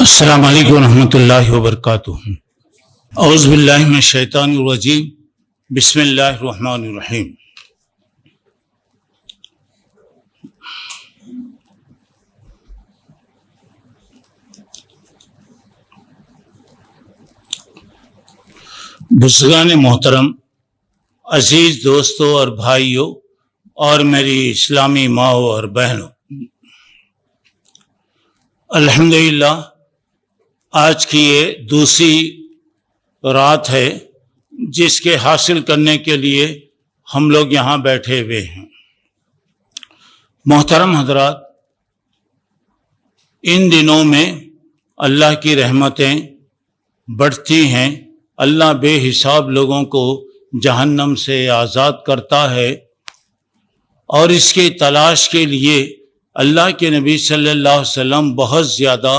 السلام علیکم ورحمۃ اللہ وبرکاتہ۔ اعوذ باللہ من الشیطان الرجیم، بسم اللہ الرحمن الرحیم۔ بزرگان محترم، عزیز دوستوں اور بھائیوں اور میری اسلامی ماؤں اور بہنوں، الحمدللہ آج کی یہ دوسری رات ہے جس کے حاصل کرنے کے لیے ہم لوگ یہاں بیٹھے ہوئے ہیں۔ محترم حضرات، ان دنوں میں اللہ کی رحمتیں بڑھتی ہیں، اللہ بے حساب لوگوں کو جہنم سے آزاد کرتا ہے، اور اس کی تلاش کے لیے اللہ کے نبی صلی اللہ علیہ وسلم بہت زیادہ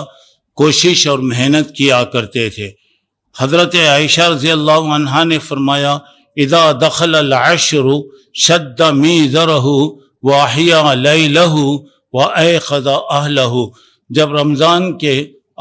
کوشش اور محنت کیا کرتے تھے۔ حضرت عائشہ رضی اللہ عنہا نے فرمایا، اذا دخل العشر شد میزرہ واحیا لیلہ وایقظ اہلہ۔ جب رمضان کے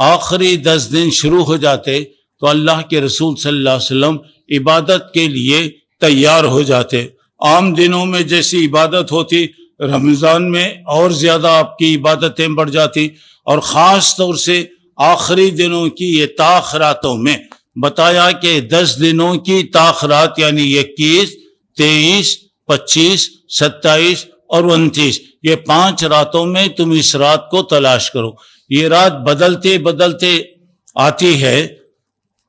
آخری 10 دن شروع ہو جاتے تو اللہ کے رسول صلی اللہ علیہ وسلم عبادت کے لیے تیار ہو جاتے۔ عام دنوں میں جیسی عبادت ہوتی، رمضان میں اور زیادہ آپ کی عبادتیں بڑھ جاتی، اور خاص طور سے آخری دنوں کی یہ تاخراتوں میں بتایا کہ 10 دنوں کی تاخرات یعنی 21، 23، 25، 27 اور 29، یہ 5 راتوں میں تم اس رات کو تلاش کرو۔ یہ رات بدلتے بدلتے آتی ہے،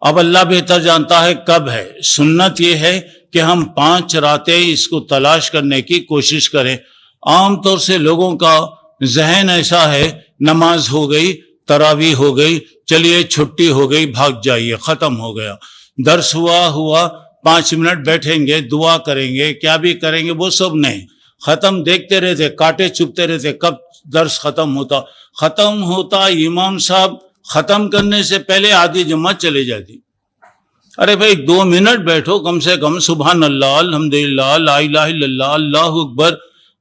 اب اللہ بہتر جانتا ہے کب ہے۔ سنت یہ ہے کہ ہم 5 راتیں اس کو تلاش کرنے کی کوشش کریں۔ عام طور سے لوگوں کا ذہن ایسا ہے، نماز ہو گئی، تراویح ہو گئی، چلیے چھٹی ہو گئی، بھاگ جائیے، ختم ہو گیا۔ درس ہوا 5 منٹ بیٹھیں گے، دعا کریں گے، کیا بھی کریں گے، وہ سب نہیں، ختم دیکھتے رہتے، کاٹے چپتے رہتے، کب درس ختم ہوتا امام صاحب ختم کرنے سے پہلے آدھی جماعت چلے جاتی۔ ارے بھائی 2 منٹ بیٹھو کم سے کم، سبحان اللہ، الحمدللہ، لا الہ الا اللہ، اللہ اکبر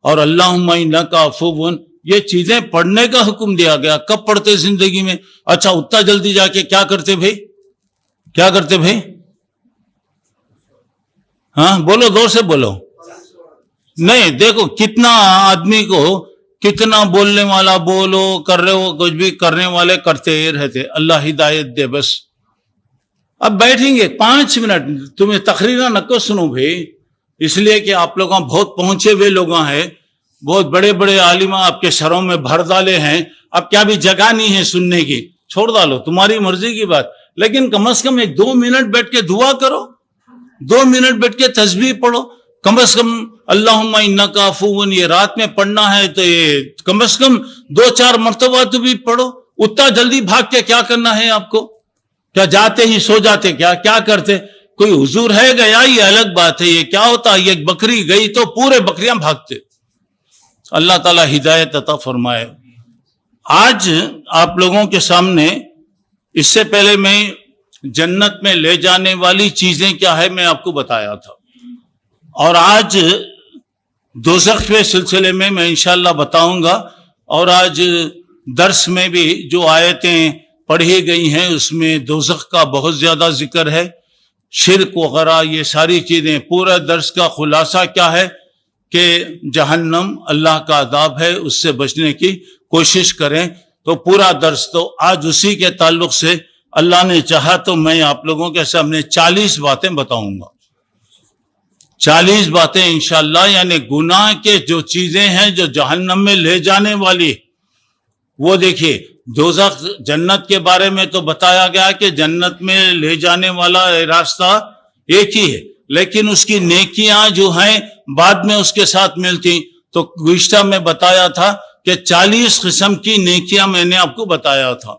اور اللہم انک عفو، یہ چیزیں پڑھنے کا حکم دیا گیا۔ کب پڑھتے زندگی میں؟ اچھا اتنا جلدی جا کے کیا کرتے بھائی؟ ہاں بولو، زور سے بولو۔ نہیں، دیکھو کتنا آدمی کو، کتنا بولنے والا بولو، کر رہے ہو کچھ بھی، کرنے والے کرتے رہتے۔ اللہ ہدایت دے بس۔ اب بیٹھیں گے 5 منٹ، تمہیں تقریرا نہ کو سنو بھائی، اس لیے کہ آپ لوگوں بہت پہنچے ہوئے لوگ ہیں، بہت بڑے بڑے عالمہ آپ کے سروں میں بھر ڈالے ہیں، اب کیا بھی جگہ نہیں ہے سننے کی، چھوڑ ڈالو، تمہاری مرضی کی بات، لیکن کم از کم 2 منٹ بیٹھ کے دعا کرو، 2 منٹ بیٹھ کے تسبیح پڑھو، کم از کم اللہم انک عفو، یہ رات میں پڑھنا ہے تو یہ کم از کم 2-4 مرتبہ تو بھی پڑھو۔ اتنا جلدی بھاگ کے کیا کرنا ہے آپ کو؟ کیا جاتے ہی سو جاتے؟ کیا کرتے؟ کوئی حضور ہے گیا، یہ الگ بات ہے، یہ کیا ہوتا، یہ بکری گئی تو پورے بکریاں بھاگتے۔ اللہ تعالی ہدایت عطا فرمائے۔ آج آپ لوگوں کے سامنے، اس سے پہلے میں جنت میں لے جانے والی چیزیں کیا ہے میں آپ کو بتایا تھا، اور آج دوزخ کے سلسلے میں انشاءاللہ بتاؤں گا، اور آج درس میں بھی جو آیتیں پڑھی گئی ہیں اس میں دوزخ کا بہت زیادہ ذکر ہے، شرک وغیرہ، یہ ساری چیزیں۔ پورا درس کا خلاصہ کیا ہے کہ جہنم اللہ کا عذاب ہے، اس سے بچنے کی کوشش کریں۔ تو پورا درس تو آج اسی کے تعلق سے اللہ نے چاہا تو میں آپ لوگوں کے سامنے 40 باتیں بتاؤں گا، 40 باتیں انشاءاللہ، یعنی گناہ کے جو چیزیں ہیں جو جہنم میں لے جانے والی، وہ دیکھیے۔ دوزخ جنت کے بارے میں تو بتایا گیا کہ جنت میں لے جانے والا راستہ ایک ہی ہے، لیکن اس کی نیکیاں جو ہیں بعد میں اس کے ساتھ ملتی۔ تو گزشتہ میں بتایا تھا کہ 40 قسم کی نیکیاں میں نے آپ کو بتایا تھا۔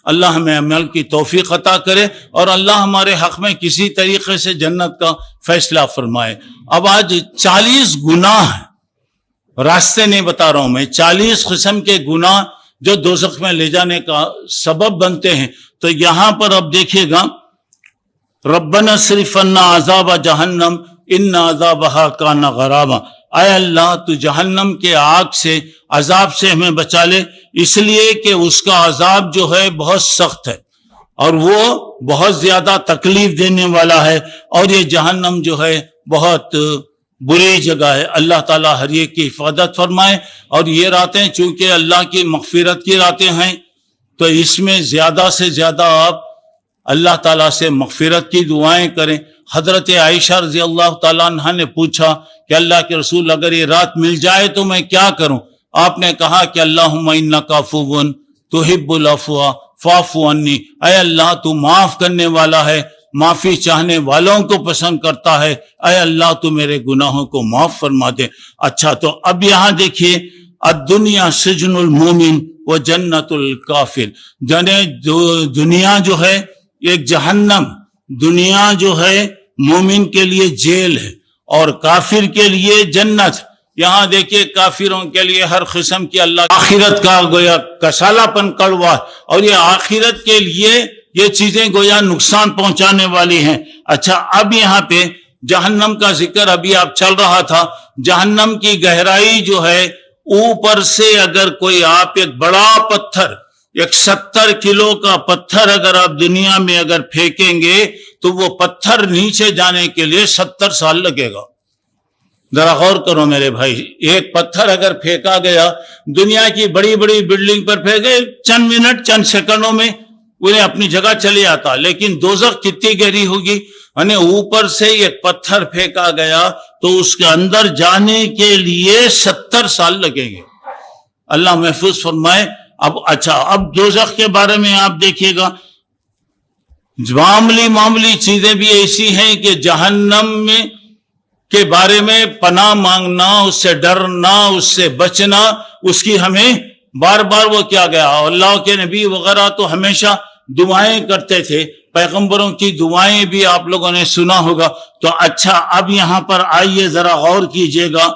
اللہ ہمیں عمل کی توفیق عطا کرے، اور اللہ ہمارے حق میں کسی طریقے سے جنت کا فیصلہ فرمائے۔ اب آج 40 گناہ ہیں، راستے نہیں بتا رہا ہوں میں، 40 قسم کے گناہ جو دوزخ میں لے جانے کا سبب بنتے ہیں۔ تو یہاں پر اب دیکھیے گا، ربنا اصرف عنا عذاب جہنم ان عذابها کان غراما، اے اللہ تو جہنم کے آگ سے عذاب سے ہمیں بچا لے، اس لیے کہ اس کا عذاب جو ہے بہت سخت ہے اور وہ بہت زیادہ تکلیف دینے والا ہے، اور یہ جہنم جو ہے بہت بری جگہ ہے۔ اللہ تعالیٰ ہر ایک کی حفاظت فرمائے۔ اور یہ راتیں چونکہ اللہ کی مغفرت کی راتیں ہیں تو اس میں زیادہ سے زیادہ آپ اللہ تعالیٰ سے مغفرت کی دعائیں کریں۔ حضرت عائشہ رضی اللہ تعالیٰ عنہ نے پوچھا کہ اللہ کے رسول اگر یہ رات مل جائے تو میں کیا کروں؟ آپ نے کہا کہ اللہم انک عفو تحب العفو فاعف عنی، اے اللہ تو معاف کرنے والا ہے، معافی چاہنے والوں کو پسند کرتا ہے، اے اللہ تو میرے گناہوں کو معاف فرما دے۔ اچھا تو اب یہاں دیکھیے الدنیا سجن المومن و جنت الکافر، دنیا جو ہے ایک جہنم، دنیا جو ہے مومن کے لیے جیل ہے اور کافر کے لیے جنت۔ یہاں دیکھیے کافروں کے لیے ہر قسم کی اللہ آخرت کا گویا کسالہ پن کڑوا، اور یہ آخرت کے لیے یہ چیزیں گویا نقصان پہنچانے والی ہیں۔ اچھا اب یہاں پہ جہنم کا ذکر ابھی آپ چل رہا تھا، جہنم کی گہرائی جو ہے اوپر سے اگر کوئی آپ ایک بڑا پتھر، ایک 70 کلو کا پتھر اگر آپ دنیا میں اگر پھینکیں گے تو وہ پتھر نیچے جانے کے لیے 70 سال لگے گا۔ ذرا غور کرو میرے بھائی، ایک پتھر اگر پھینکا گیا دنیا کی بڑی بڑی بلڈنگ پر پھینکے چند منٹ چند سیکنڈوں میں انہیں اپنی جگہ چلے آتا، لیکن دوزخ کتنی گہری ہوگی؟ یعنی اوپر سے ایک پتھر پھینکا گیا تو اس کے اندر جانے کے لیے 70 سال لگیں گے۔ اللہ محفوظ فرمائے۔ اب دوزخ کے بارے میں آپ دیکھیے گا، معمولی چیزیں بھی ایسی ہیں کہ جہنم میں کے بارے میں پناہ مانگنا، اس سے ڈرنا، اس سے بچنا، اس کی ہمیں بار بار وہ کیا گیا۔ اللہ کے نبی وغیرہ تو ہمیشہ دعائیں کرتے تھے، پیغمبروں کی دعائیں بھی آپ لوگوں نے سنا ہوگا۔ تو اچھا اب یہاں پر آئیے ذرا غور کیجئے گا،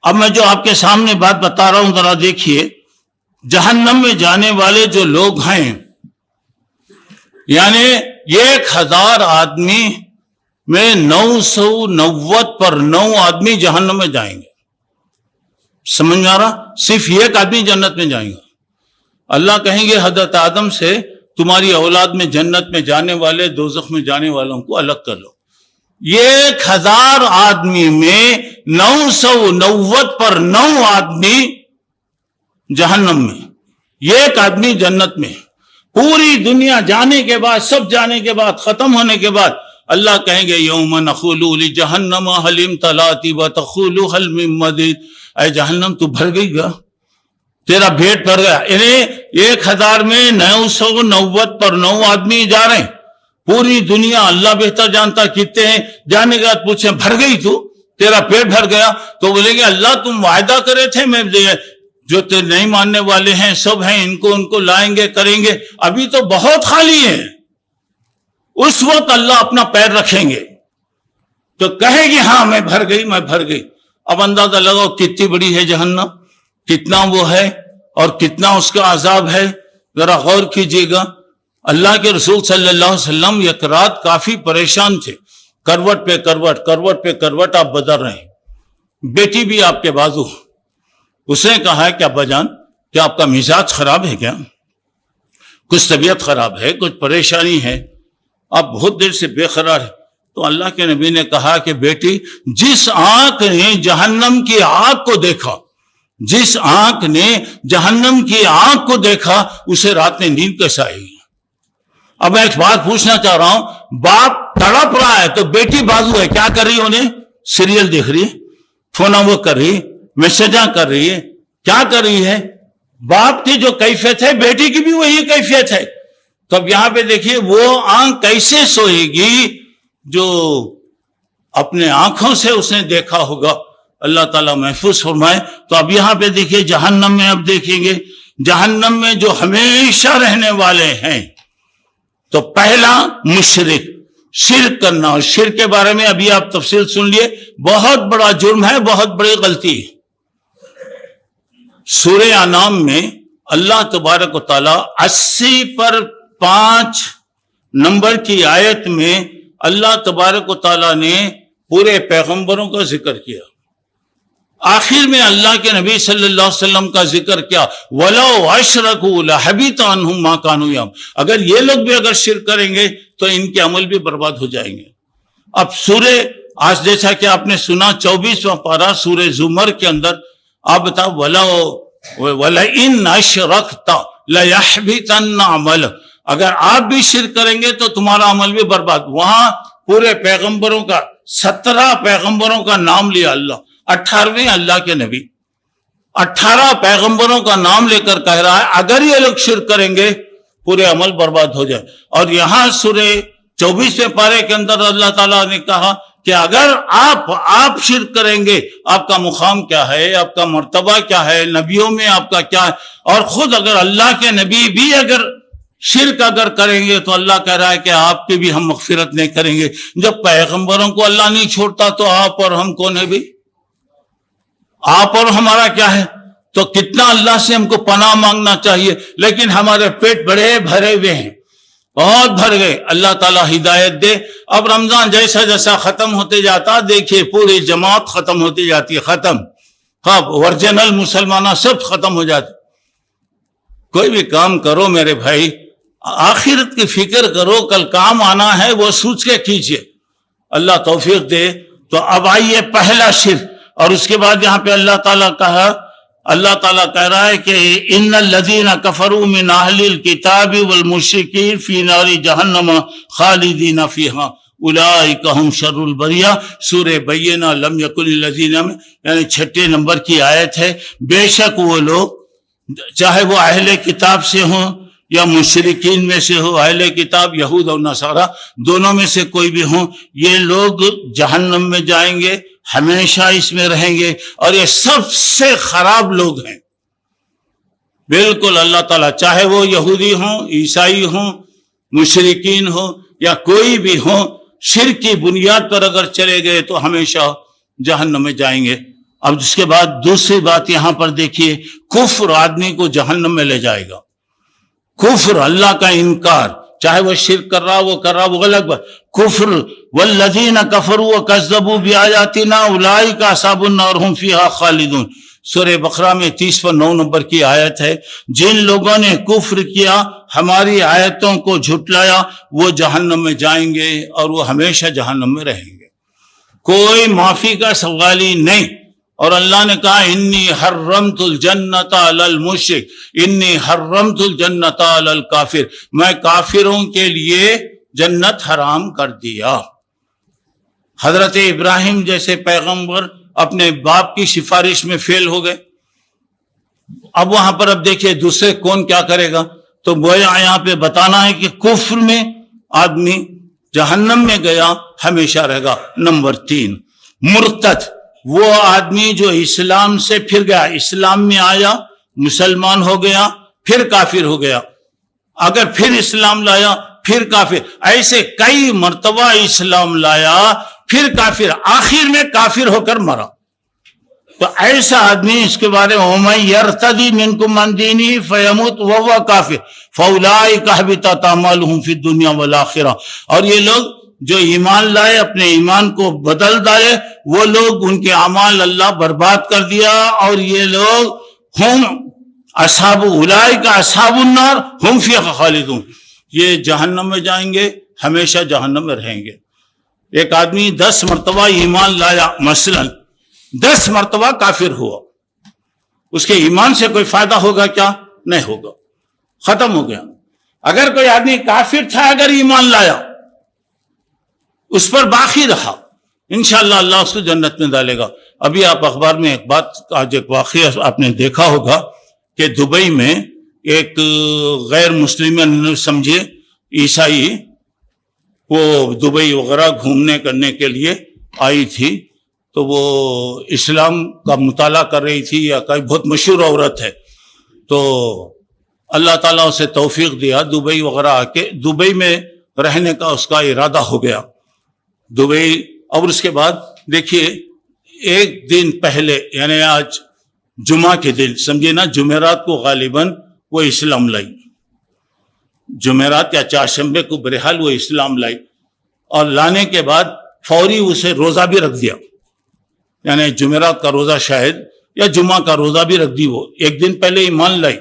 اب میں جو آپ کے سامنے بات بتا رہا ہوں ذرا دیکھیے، جہنم میں جانے والے جو لوگ ہیں، یعنی 1000 آدمی میں 990 پر 9 آدمی جہنم میں جائیں گے۔ سمجھ میں آ رہا؟ صرف ایک آدمی جنت میں جائیں گا۔ اللہ کہیں گے حضرت آدم سے تمہاری اولاد میں جنت میں جانے والے دوزخ میں جانے والوں کو الگ کر لو۔ 1000 آدمی میں 990 پر 9 آدمی جہنم میں، ایک آدمی جنت میں۔ پوری دنیا جانے کے بعد، سب جانے کے بعد، ختم ہونے کے بعد اللہ کہیں گے یوم نقول لجہنم هل امتلأت وتقول هل من مزید، اے جہنم تو بھر گئی گا، تیرا پیٹ بھر گیا۔ یعنی 1000 میں 990 پر 9 آدمی جا رہے ہیں، پوری دنیا اللہ بہتر جانتا کتنے ہیں، جانے کے بعد پوچھیں بھر گئی تو، تیرا پیٹ بھر گیا؟ تو بولیں گے اللہ تم وعدہ کرے تھے میں جو نہیں ماننے والے ہیں سب ہیں ان کو لائیں گے کریں گے، ابھی تو بہت خالی ہے۔ اس وقت اللہ اپنا پیر رکھیں گے تو کہے گی ہاں میں بھر گئی میں بھر گئی۔ اب اندازہ لگاؤ کتنی بڑی ہے جہنم، کتنا وہ ہے اور کتنا اس کا عذاب ہے، ذرا غور کیجئے گا۔ اللہ کے رسول صلی اللہ علیہ وسلم یک رات کافی پریشان تھے، کروٹ پہ کروٹ کروٹ پہ کروٹ آپ بدل رہے ہیں، بیٹی بھی آپ کے بازو، اس نے کہا ہے کہ ابا جان کیا آپ کا مزاج خراب ہے، کیا کچھ طبیعت خراب ہے، کچھ پریشانی ہے، آپ بہت دیر سے بے قرار ہے؟ تو اللہ کے نبی نے کہا کہ بیٹی جس آنکھ نے جہنم کی آگ کو دیکھا، جس آنکھ نے جہنم کی آگ کو دیکھا اسے رات میں نیند کیسے آئے گی؟ اب میں ایک بات پوچھنا چاہ رہا ہوں، باپ تڑپ رہا ہے تو بیٹی بازو ہے، کیا کر رہی ہے؟ انہیں سیریل دیکھ رہی ہے، فونا وہ کر رہی ہے، میسجاں کر رہی ہے، کیا کر رہی ہے؟ باپ کی جو کیفیت ہے بیٹی کی بھی وہی کیفیت ہے۔ تو اب یہاں پہ دیکھیے وہ آنکھ کیسے سوئے گی جو اپنے آنکھوں سے اس نے دیکھا ہوگا۔ اللہ تعالیٰ محفوظ فرمائے۔ تو اب یہاں پہ دیکھیے جہنم میں، اب دیکھیں گے جہنم میں جو ہمیشہ رہنے والے ہیں، تو پہلا مشرک، شرک کرنا، اور شرک کے بارے میں ابھی آپ تفصیل سن لیے، بہت بڑا جرم ہے، بہت بڑی غلطی ہے۔ سورہ انعام میں اللہ تبارک و تعالیٰ 80 پر 5 نمبر کی آیت میں اللہ تبارک و تعالیٰ نے پورے پیغمبروں کا ذکر کیا، آخر میں اللہ کے نبی صلی اللہ علیہ وسلم کا ذکر کیا، وَلَوْ أَشْرَكُوا لَحَبِطَ عَنْهُمْ مَا كَانُوا يَعْمَلُونَ، اگر یہ لوگ بھی اگر شرک کریں گے تو ان کے عمل بھی برباد ہو جائیں گے۔ اب سورہ آج جیسا کہ آپ نے سنا 24واں پارہ سورہ زمر کے اندر آپ بتاؤ، وَلَئِنْ أَشْرَكْتَ لَيَحْبِطَنَّ عَمَلُكَ، اگر آپ بھی شرک کریں گے تو تمہارا عمل بھی برباد۔ وہاں پورے پیغمبروں کا 17 پیغمبروں کا نام لیا اللہ، 18ویں اللہ کے نبی 18 پیغمبروں کا نام لے کر کہہ رہا ہے اگر یہ لوگ شرک کریں گے پورے عمل برباد ہو جائے۔ اور یہاں سورہ 24ویں پارے کے اندر اللہ تعالیٰ نے کہا کہ اگر آپ شرک کریں گے آپ کا مقام کیا ہے، آپ کا مرتبہ کیا ہے، نبیوں میں آپ کا کیا ہے، اور خود اگر اللہ کے نبی بھی اگر شرک اگر کریں گے تو اللہ کہہ رہا ہے کہ آپ کی بھی ہم مغفرت نہیں کریں گے۔ جب پیغمبروں کو اللہ نہیں چھوڑتا تو آپ اور ہم کون ہے بھی؟ آپ اور ہمارا کیا ہے؟ تو کتنا اللہ سے ہم کو پناہ مانگنا چاہیے، لیکن ہمارے پیٹ بڑے بھرے ہوئے ہیں، بہت بھر گئے۔ اللہ تعالیٰ ہدایت دے۔ اب رمضان جیسا جیسا ختم ہوتے جاتا دیکھیے پوری جماعت ختم ہوتی جاتی ہے، ختم ورجنل مسلمانہ سب ختم ہو جاتے۔ کوئی بھی کام کرو میرے بھائی آخرت کی فکر کرو، کل کام آنا ہے وہ سوچ کے کیجئے، اللہ توفیق دے۔ تو اب آئیے پہلا شرک، اور اس کے بعد یہاں پہ اللہ تعالیٰ کہہ رہا ہے کہ ان الذین کفروا من اہل الکتاب والمشرکین فی نار جہنم خالدین فیہا اولئک ہم شر البریہ، سورہ بینہ لم یکن الذین، یعنی 6 نمبر کی آیت ہے۔ بے شک وہ لوگ چاہے وہ اہل کتاب سے ہوں یا مشرکین میں سے ہو، اہل کتاب یہود اور نصارہ دونوں میں سے کوئی بھی ہوں، یہ لوگ جہنم میں جائیں گے، ہمیشہ اس میں رہیں گے، اور یہ سب سے خراب لوگ ہیں بالکل۔ اللہ تعالیٰ چاہے وہ یہودی ہوں، عیسائی ہوں، مشرکین ہوں یا کوئی بھی ہوں، شرک کی بنیاد پر اگر چلے گئے تو ہمیشہ جہنم میں جائیں گے۔ اب اس کے بعد دوسری بات یہاں پر دیکھیے، کفر آدمی کو جہنم میں لے جائے گا۔ کفر، اللہ کا انکار، چاہے وہ شرک کر رہا وہ غلط بات۔ کفر، والذین کفروا وکذبوا بآیاتنا اولئک اصحاب النار هم فیہا خالدون، سورہ بقرہ میں 30 نمبر کی آیت ہے۔ جن لوگوں نے کفر کیا، ہماری آیتوں کو جھٹلایا، وہ جہنم میں جائیں گے اور وہ ہمیشہ جہنم میں رہیں گے، کوئی معافی کا سوال ہی نہیں۔ اور اللہ نے کہا انی حرمت الجنت علی المشرک، انی حرمت الجنت علی الکافر، میں کافروں کے لیے جنت حرام کر دیا۔ حضرت ابراہیم جیسے پیغمبر اپنے باپ کی سفارش میں فیل ہو گئے۔ اب وہاں پر اب دیکھیے دوسرے کون کیا کرے گا، تو گویا یہاں پہ بتانا ہے کہ کفر میں آدمی جہنم میں گیا ہمیشہ رہے گا۔ نمبر 3 مرتد، وہ آدمی جو اسلام سے پھر گیا، اسلام میں آیا، مسلمان ہو گیا، پھر کافر ہو گیا، اگر پھر اسلام لایا پھر کافر، ایسے کئی مرتبہ اسلام لایا پھر کافر، آخر میں کافر ہو کر مرا۔ تو ایسا آدمی اس کے بارے میں وَمَن يَرْتَدِ مِنْكُمْ عَنْ دِينِهِ فَيَمُتْ وَهُوَ كَافِرٌ فَأُولَٰئِكَ حَبِطَتْ أَعْمَالُهُمْ فِي الدُّنْيَا وَالْآخِرَةِ، اور یہ لوگ جو ایمان لائے اپنے ایمان کو بدل ڈالے، وہ لوگ ان کے اعمال اللہ برباد کر دیا، اور یہ لوگ ہم اصحاب اولئک اصحاب النار ہم فیہا خالدون، یہ جہنم میں جائیں گے، ہمیشہ جہنم میں رہیں گے۔ ایک آدمی 10 مرتبہ ایمان لایا، مثلا 10 مرتبہ کافر ہوا، اس کے ایمان سے کوئی فائدہ ہوگا کیا؟ نہیں ہوگا، ختم ہو گیا۔ اگر کوئی آدمی کافر تھا اگر ایمان لایا اس پر باقی رہا، انشاءاللہ اللہ اس کو جنت میں ڈالے گا۔ ابھی آپ اخبار میں ایک بات، آج ایک واقعہ آپ نے دیکھا ہوگا کہ دبئی میں ایک غیر مسلم سمجھے عیسائی، وہ دبئی وغیرہ گھومنے کرنے کے لیے آئی تھی، تو وہ اسلام کا مطالعہ کر رہی تھی، یا کوئی بہت مشہور عورت ہے، تو اللہ تعالیٰ اسے توفیق دیا دبئی وغیرہ آ کے دبئی میں رہنے کا اس کا ارادہ ہو گیا دبئی۔ اور اس کے بعد دیکھیے ایک دن پہلے، یعنی آج جمعہ کے دن سمجھے نا، جمعرات کو غالباً وہ اسلام لائی، جمعرات یا چہارشنبے کو بہرحال وہ اسلام لائی، اور لانے کے بعد فوری اسے روزہ بھی رکھ دیا، یعنی جمعرات کا روزہ شاید یا جمعہ کا روزہ بھی رکھ دی، وہ ایک دن پہلے ایمان لائی،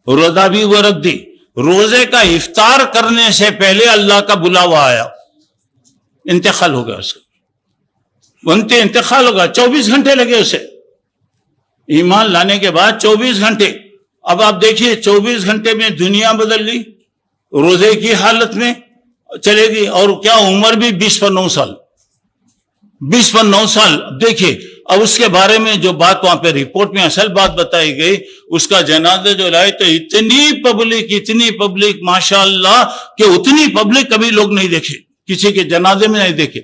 روزہ بھی وہ رکھ دی، روزے کا افطار کرنے سے پہلے اللہ کا بلاوا آیا، انتقال ہو گیا اس کا، انتقال ہوگا، 24 گھنٹے لگے اسے ایمان لانے کے بعد، 24 گھنٹے۔ اب آپ دیکھیے 24 گھنٹے میں دنیا بدل لی، روزے کی حالت میں چلے گی، اور کیا عمر بھی 20 پر 9 سال، 20 پر 9 سال۔ دیکھیے اب اس کے بارے میں جو بات وہاں پہ رپورٹ میں اصل بات بتائی گئی، اس کا جنازہ جو لائے تو اتنی پبلک ماشاءاللہ کہ اتنی پبلک کبھی لوگ نہیں دیکھے، کسی کے جنازے میں نہیں دیکھے،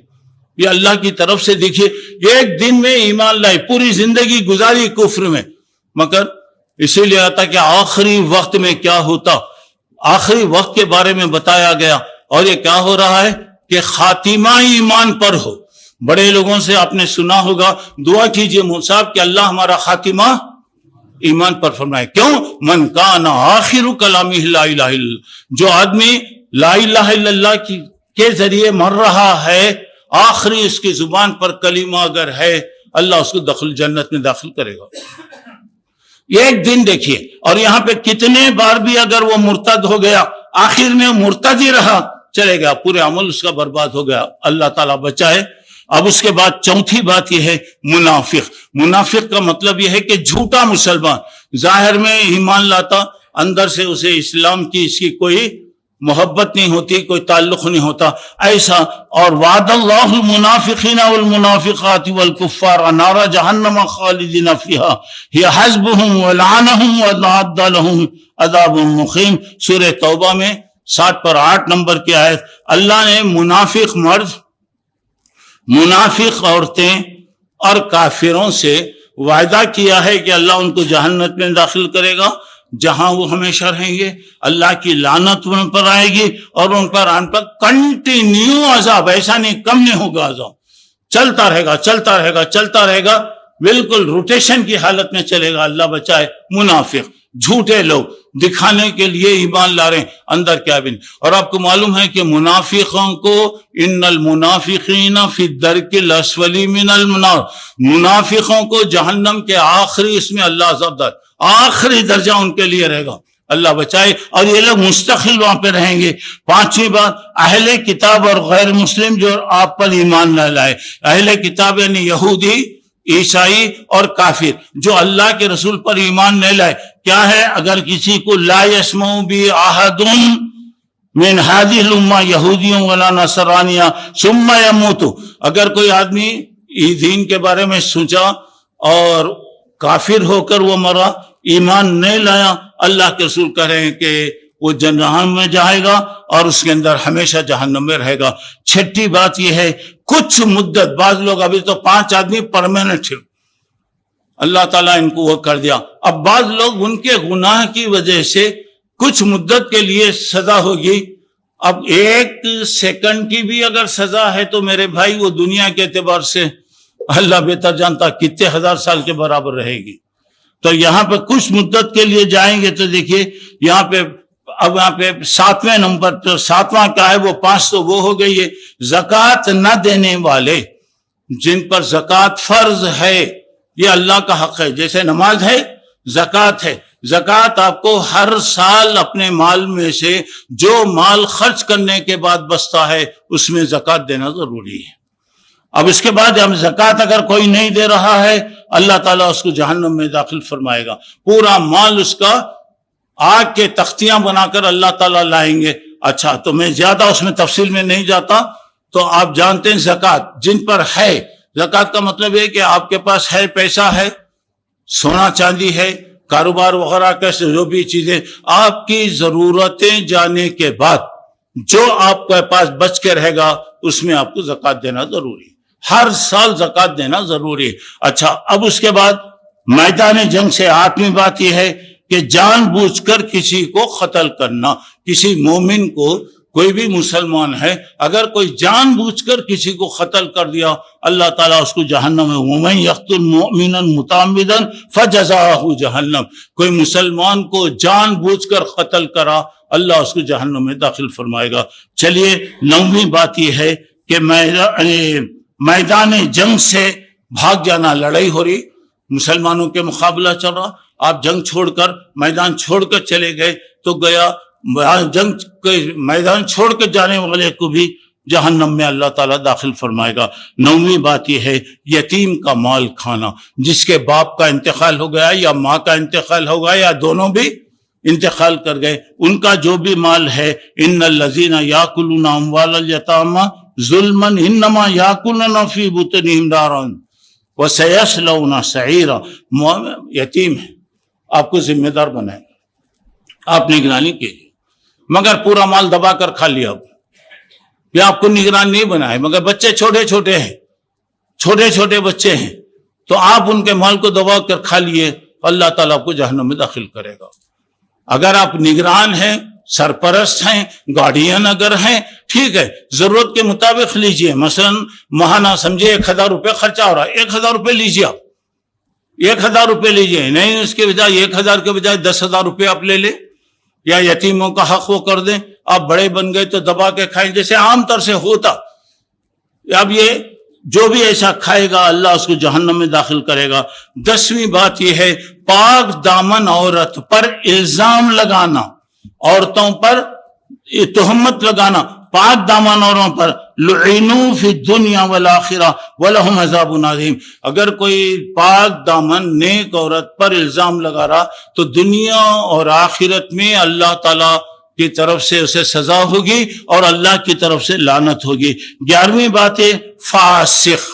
یہ اللہ کی طرف سے دیکھیے، ایک دن میں ایمان لائے، پوری زندگی گزاری کفر میں، مگر اسی لیے آتا کہ آخری وقت میں کیا ہوتا، آخری وقت کے بارے میں بتایا گیا، اور یہ کیا ہو رہا ہے کہ خاتمہ ایمان پر ہو۔ بڑے لوگوں سے آپ نے سنا ہوگا، دعا کیجئے مصعب کہ اللہ ہمارا خاتمہ ایمان پر فرمائے۔ کیوں؟ من کان آخر کلامہ لا الہ الا اللہ، جو آدمی لا الہ الا اللہ کے ذریعے مر رہا ہے، آخری اس کی زبان پر کلمہ اگر ہے، اللہ اس کو جنت میں داخل کرے گا۔ ایک دن دیکھیے، اور یہاں پہ کتنے بار بھی اگر وہ مرتد ہو گیا، آخر میں مرتد ہی رہا، چلے گیا، پورے عمل اس کا برباد ہو گیا، اللہ تعالیٰ بچائے۔ اب اس کے بعد چوتھی بات یہ ہے منافق۔ منافق کا مطلب یہ ہے کہ جھوٹا مسلمان، ظاہر میں ایمان لاتا، اندر سے اسے اسلام کی اس کی کوئی محبت نہیں ہوتی، کوئی تعلق نہیں ہوتا، ایسا۔ اور وعد اللہ المنافقین والمنافقات والکفار نار جہنم خالدین فیہا ہی حسبہم ولعنہم واعد لہم عذاب مقیم۔ سورہ توبہ میں 60 پر 8 نمبر کی آیت، اللہ نے منافق مرد، منافق عورتیں اور کافروں سے وعدہ کیا ہے کہ اللہ ان کو جہنم میں داخل کرے گا، جہاں وہ ہمیشہ رہیں گے، اللہ کی لعنت ان پر آئے گی، اور ان پر کنٹینیو عذاب، ایسا نہیں کم نہیں ہوگا، عذاب چلتا رہے گا، چلتا رہے گا، چلتا رہے گا، بالکل روٹیشن کی حالت میں چلے گا۔ اللہ بچائے۔ منافق جھوٹے لوگ دکھانے کے لیے ایمان لا رہے ہیں، اندر کیا بھی نہیں۔ اور آپ کو معلوم ہے کہ منافقوں کو ان المنافقین فی الدرک الاسفل من النار، منافقوں کو جہنم کے آخری اس میں اللہ عذاب دار، آخری درجہ ان کے لیے رہے گا، اللہ بچائے۔ اور یہ لوگ مستقل وہاں پہ رہیں گے۔ پانچویں بات، اہل کتاب اور غیر مسلم جو آپ پر ایمان نہ لائے، اہل کتاب یعنی یہودی، عیسائی اور کافر جو اللہ کے رسول پر ایمان نہیں لائے، کیا ہے؟ اگر کسی کو لا یسمع بی احد من هذه الامہ یہودی ولا نصرانیہ ثم یموت، اگر کوئی آدمی دین کے بارے میں سوچا اور کافر ہو کر وہ مرا، ایمان نہیں لایا، اللہ کے رسول کہہ رہے ہیں کہ وہ جہنم میں جائے گا اور اس کے اندر ہمیشہ جہنم میں رہے گا۔ چھٹی بات یہ ہے، کچھ مدت، بعض لوگ ابھی تو 5 آدمی پرماننٹ ہے، اللہ تعالیٰ ان کو وہ کر دیا، اب بعض لوگ ان کے گناہ کی وجہ سے کچھ مدت کے لیے سزا ہوگی۔ اب 1 سیکنڈ کی بھی اگر سزا ہے تو میرے بھائی وہ دنیا کے اعتبار سے اللہ بہتر جانتا کتنے ہزار سال کے برابر رہے گی۔ تو یہاں پہ کچھ مدت کے لیے جائیں گے تو دیکھیے یہاں پہ، اب یہاں پہ 7ویں نمبر تو 7واں کیا ہے، وہ 5 تو وہ ہو گئی ہے، زکوٰۃ نہ دینے والے جن پر زکوٰۃ فرض ہے، یہ اللہ کا حق ہے، جیسے نماز ہے، زکوٰۃ ہے۔ زکوٰۃ آپ کو ہر سال اپنے مال میں سے جو مال خرچ کرنے کے بعد بچتا ہے اس میں زکوٰۃ دینا ضروری ہے۔ اب اس کے بعد جب زکوٰۃ اگر کوئی نہیں دے رہا ہے، اللہ تعالیٰ اس کو جہنم میں داخل فرمائے گا، پورا مال اس کا آگ کے تختیاں بنا کر اللہ تعالیٰ لائیں گے۔ اچھا، تو میں زیادہ اس میں تفصیل میں نہیں جاتا، تو آپ جانتے ہیں زکوٰۃ جن پر ہے، زکوٰۃ کا مطلب ہے کہ آپ کے پاس ہے، پیسہ ہے، سونا چاندی ہے، کاروبار وغیرہ کا جو بھی چیزیں آپ کی ضرورتیں جانے کے بعد جو آپ کے پاس بچ کے رہے گا اس میں آپ کو زکوٰۃ دینا ضروری ہے، ہر سال زکوٰۃ دینا ضروری ہے۔ اچھا، اب اس کے بعد میدان جنگ سے 8ویں بات یہ ہے کہ جان بوجھ کر کسی کو قتل کرنا، کسی مومن کو، کوئی بھی مسلمان ہے اگر کوئی جان بوجھ کر کسی کو قتل کر دیا، اللہ تعالیٰ اس کو جہنم میں، وَمَن يَقْتُلْ مُؤْمِنًا مُتَعَمِّدًا فَجَزَاؤُهُ جَهَنَّمُ، کوئی مسلمان کو جان بوجھ کر قتل کرا، اللہ اس کو جہنم میں داخل فرمائے گا۔ چلیے 9ویں بات یہ ہے کہ میدان جنگ سے بھاگ جانا، لڑائی ہو رہی، مسلمانوں کے مقابلہ چل رہا، آپ جنگ چھوڑ کر میدان چھوڑ کر چلے گئے تو گیا، جنگ کے میدان چھوڑ کے جانے والے کو بھی جہنم میں اللہ تعالیٰ داخل فرمائے گا۔ 9ویں بات یہ ہے یتیم کا مال کھانا، جس کے باپ کا انتقال ہو گیا یا ماں کا انتقال ہو گیا یا دونوں بھی انتقال کر گئے، ان کا جو بھی مال ہے، ان الذین یاکلون اموال الیتامی ظلما انما یاکلون فی بطونہم نارا وسیصلون سعیرا۔ یتیم ہے، آپ کو ذمہ دار بنائیں، آپ نگرانی کیجیے، مگر پورا مال دبا کر کھا لیا، یا آپ کو نگران نہیں بنائے، مگر بچے چھوٹے چھوٹے ہیں، چھوٹے چھوٹے بچے ہیں، تو آپ ان کے مال کو دبا کر کھا لیے، اللہ تعالیٰ آپ کو جہنم میں داخل کرے گا۔ اگر آپ نگران ہیں، سرپرست ہیں، گارڈین اگر ہیں، ٹھیک ہے، ضرورت کے مطابق لیجئے، مثلا ماہانہ سمجھے 1000 روپے خرچہ ہو رہا ہے، 1000 روپے لیجئے، آپ 1000 روپے لیجئے، نہیں اس کے بجائے 1000 کے بجائے 10,000 روپے آپ لے لیں، یا یتیموں کا حق وہ کر دیں، آپ بڑے بن گئے تو دبا کے کھائیں جیسے عام طور سے ہوتا۔ اب یہ جو بھی ایسا کھائے گا اللہ اس کو جہنم میں داخل کرے گا۔ 10ویں بات یہ ہے پاک دامن عورت پر الزام لگانا، عورتوں پر تہمت لگانا، پاک دامن عورتوں پر، لعنوا فی الدنیا والآخرہ ولہم عذاب عظیم۔ اگر کوئی پاک دامن نیک عورت پر الزام لگا رہا تو دنیا اور آخرت میں اللہ تعالیٰ کی طرف سے اسے سزا ہوگی اور اللہ کی طرف سے لعنت ہوگی۔ 11ویں بات ہے فاسق،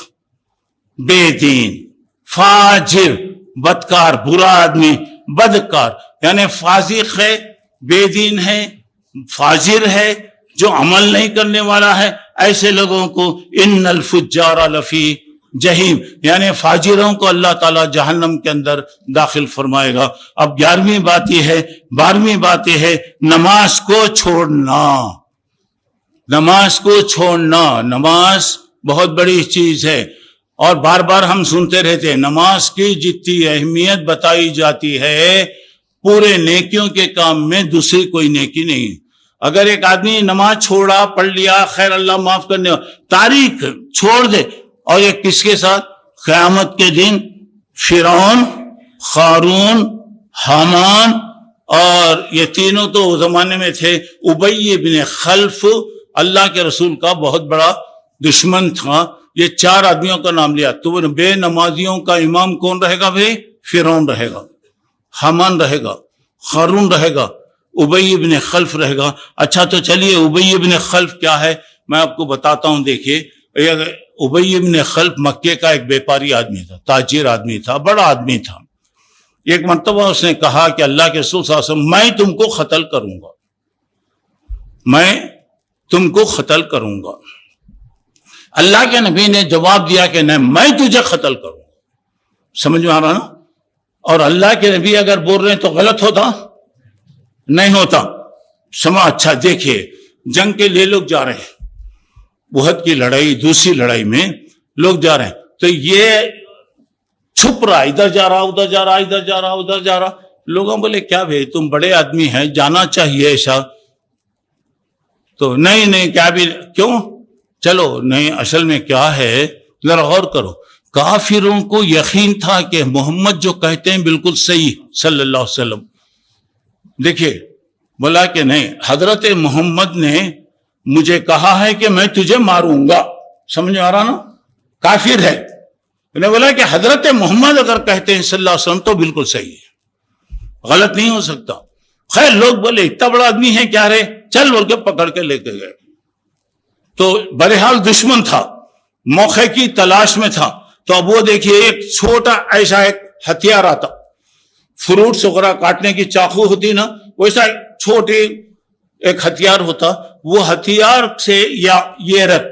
بے دین، فاجر، بدکار، برا آدمی، بدکار، یعنی فاسق ہے، بے دین ہے، فاجر ہے، جو عمل نہیں کرنے والا ہے، ایسے لوگوں کو ان الفجار لفی جہیم، یعنی فاجروں کو اللہ تعالیٰ جہنم کے اندر داخل فرمائے گا۔ اب 11ویں بات یہ ہے، 12ویں بات یہ ہے نماز کو چھوڑنا، نماز کو چھوڑنا، نماز بہت بڑی چیز ہے، اور بار بار ہم سنتے رہتے ہیں نماز کی جتنی اہمیت بتائی جاتی ہے پورے نیکیوں کے کام میں دوسری کوئی نیکی نہیں ہے۔ اگر ایک آدمی نماز چھوڑا، پڑھ لیا، خیر اللہ معاف کرنے، تاریخ چھوڑ دے، اور یہ کس کے ساتھ؟ قیامت کے دن فرعون، قارون، حامان، اور یہ تینوں تو اس زمانے میں تھے، ابی بن خلف اللہ کے رسول کا بہت بڑا دشمن تھا، یہ 4 آدمیوں کا نام لیا۔ تو بے نمازیوں کا امام کون رہے گا بھائی؟ فرعون رہے گا، حامان رہے گا، قارون رہے گا، ابی بن خلف رہے گا۔ اچھا تو چلیے ابی بن خلف کیا ہے میں آپ کو بتاتا ہوں۔ دیکھیے ابی بن خلف مکے کا ایک بیپاری آدمی تھا، تاجر آدمی تھا، بڑا آدمی تھا۔ ایک مرتبہ اس نے کہا کہ اللہ کے رسول صلی اللہ علیہ وسلم میں تم کو قتل کروں گا، میں تم کو قتل کروں گا۔ اللہ کے نبی نے جواب دیا کہ نہیں، میں تجھے قتل کروں گا۔ سمجھ میں آ رہا نا؟ اور اللہ کے نبی اگر بول رہے ہیں تو غلط ہوتا نہیں ہوتا۔ اچھا دیکھیے جنگ کے لیے لوگ جا رہے ہیں، احد کی لڑائی، دوسری لڑائی میں لوگ جا رہے ہیں، تو یہ چھپ رہا، ادھر جا رہا، ادھر جا رہا، ادھر جا رہا، ادھر جا رہا۔ لوگوں بولے کیا بھائی تم بڑے آدمی ہیں، جانا چاہیے ایسا، تو نہیں کیا بھی کیوں، چلو نہیں، اصل میں کیا ہے ذرا غور کرو۔ کافروں کو یقین تھا کہ محمد جو کہتے ہیں بالکل صحیح صلی اللہ علیہ وسلم۔ دیکھیے بولا کہ نہیں، حضرت محمد نے مجھے کہا ہے کہ میں تجھے ماروں گا۔ سمجھ آ رہا نا؟ کافر ہے، انہیں بولا کہ حضرت محمد اگر کہتے ہیں صلی اللہ علیہ وسلم تو بالکل صحیح ہے، غلط نہیں ہو سکتا۔ خیر لوگ بولے اتنا بڑا آدمی ہے کیا رے، چل بول کے پکڑ کے لے کے گئے۔ تو بہرحال دشمن تھا، موقع کی تلاش میں تھا، تو اب وہ دیکھیے ایک چھوٹا ایسا ایک ہتھیار آتا، فروٹس وغیرہ کاٹنے کی چاقو ہوتی نا، ویسا چھوٹی ایک ہتھیار ہوتا، وہ ہتھیار سے یا یہ رگ،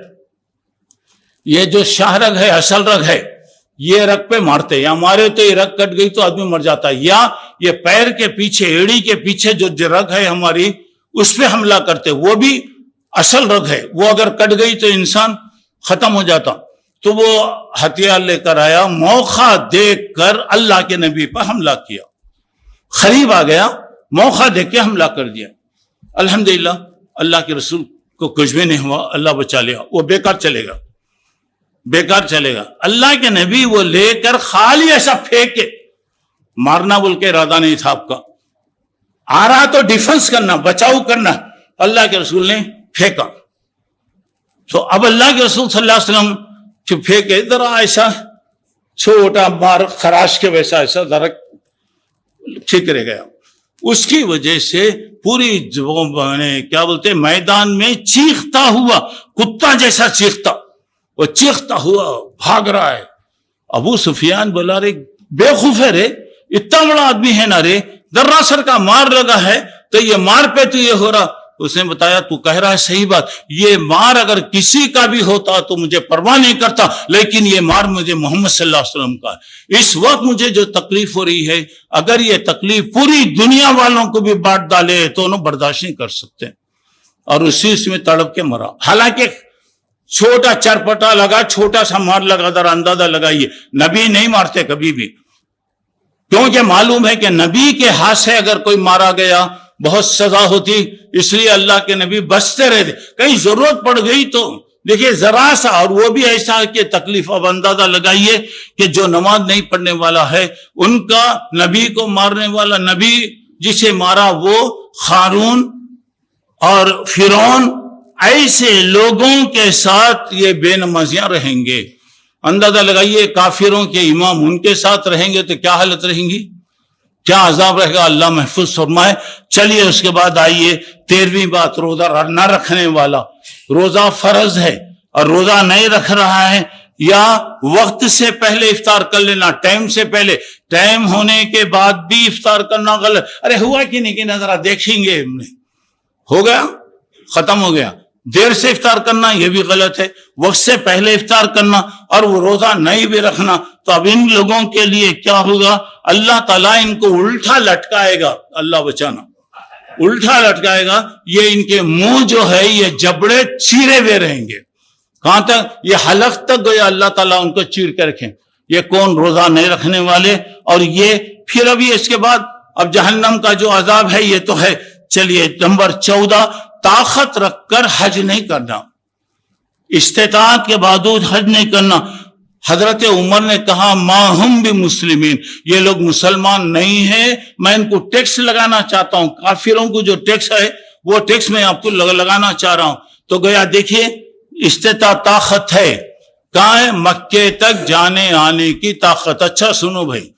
یہ جو شاہ رگ ہے، اصل رگ ہے، یہ رگ پہ مارتے، یا مارے تو یہ رگ کٹ گئی تو آدمی مر جاتا ہے، یا یہ پیر کے پیچھے، ایڑی کے پیچھے جو رگ ہے ہماری، اس پہ حملہ کرتے، وہ بھی اصل رگ ہے، وہ اگر کٹ گئی تو انسان ختم ہو جاتا۔ تو وہ ہتھیار لے کر آیا، موقع دیکھ کر اللہ کے نبی پر حملہ کیا، قریب آ گیا، موقع دیکھ کے حملہ کر دیا۔ الحمدللہ اللہ کے رسول کو کچھ بھی نہیں ہوا، اللہ بچا لیا، وہ بیکار چلے گا۔ بیکار چلے گا. اللہ کے نبی وہ لے کر خالی ایسا پھینکے, مارنا بول کے ارادہ نہیں تھا آپ کا, آ رہا تو ڈیفنس کرنا, بچاؤ کرنا, اللہ کے رسول نے پھینکا. تو اب اللہ کے رسول صلی اللہ علیہ وسلم جو پھینکے ذرا ایسا چھوٹا مار خراش کے ویسا ایسا ذرا ٹھکرے گیا. اس کی وجہ سے پوری کیا بولتے میدان میں چیختا ہوا, کتا جیسا چیختا, وہ چیختا ہوا بھاگ رہا ہے. ابو سفیان بولا رے بے خوف ہے رے, اتنا بڑا آدمی ہے نا رے, ذرا سر کا مار لگا ہے تو یہ مار پہ تو یہ ہو رہا. اس نے بتایا تو کہہ رہا ہے صحیح بات, یہ مار اگر کسی کا بھی ہوتا تو مجھے پرواہ نہیں کرتا, لیکن یہ مار مجھے محمد صلی اللہ علیہ وسلم کا ہے. اس وقت مجھے جو تکلیف ہو رہی ہے, اگر یہ تکلیف پوری دنیا والوں کو بھی بانٹ ڈالے تو انہوں برداشت نہیں کر سکتے. اور اسی میں تڑپ کے مرا. حالانکہ چھوٹا چرپٹا لگا, چھوٹا سا مار لگا, ذرا اندازہ لگائیے, نبی نہیں مارتے کبھی بھی, کیونکہ معلوم ہے کہ نبی کے ہاتھ سے اگر کوئی مارا گیا بہت سزا ہوتی, اس لیے اللہ کے نبی بچتے رہتے. کہیں ضرورت پڑ گئی تو دیکھیے ذرا سا, اور وہ بھی ایسا کہ تکلیف. اب اندازہ لگائیے کہ جو نماز نہیں پڑھنے والا ہے ان کا نبی کو مارنے والا, نبی جسے مارا وہ قارون اور فرعون, ایسے لوگوں کے ساتھ یہ بے نمازیاں رہیں گے. اندازہ لگائیے کافروں کے امام ان کے ساتھ رہیں گے تو کیا حالت رہیں گی, کیا عذاب رہے گا, اللہ محفوظ فرمائے. چلیے اس کے بعد آئیے 13ویں بات, روزہ نہ رکھنے والا. روزہ فرض ہے اور روزہ نہیں رکھ رہا ہے, یا وقت سے پہلے افطار کر لینا, ٹائم سے پہلے, ٹائم ہونے کے بعد بھی افطار کرنا غلط. ارے ہوا کہ نہیں کہ نظرہ دیکھیں گے, ہو گیا ختم ہو گیا. دیر سے افطار کرنا یہ بھی غلط ہے, وقت سے پہلے افطار کرنا اور وہ روزہ نہیں بھی رکھنا. تو اب ان لوگوں کے لیے کیا ہوگا, اللہ تعالیٰ ان کو الٹا لٹکائے گا, اللہ بچانا, الٹا لٹکائے گا. یہ ان کے منہ جو ہے یہ جبڑے چیرے ہوئے رہیں گے. کہاں تک, یہ حلق تک گویا اللہ تعالیٰ ان کو چیر کے رکھیں. یہ کون, روزہ نہیں رکھنے والے. اور یہ پھر ابھی اس کے بعد اب جہنم کا جو عذاب ہے یہ تو ہے. چلیے نمبر 14, طاقت رکھ کر حج نہیں کرنا, استطاعت کے باوجود حج نہیں کرنا. حضرت عمر نے کہا ما ہم بھی مسلمین, یہ لوگ مسلمان نہیں ہیں, میں ان کو ٹیکس لگانا چاہتا ہوں. کافروں کو جو ٹیکس ہے وہ ٹیکس میں آپ کو لگانا چاہ رہا ہوں. تو گویا دیکھیے استطاعت طاقت ہے, کہاں ہے, مکے تک جانے آنے کی طاقت. اچھا سنو بھائی,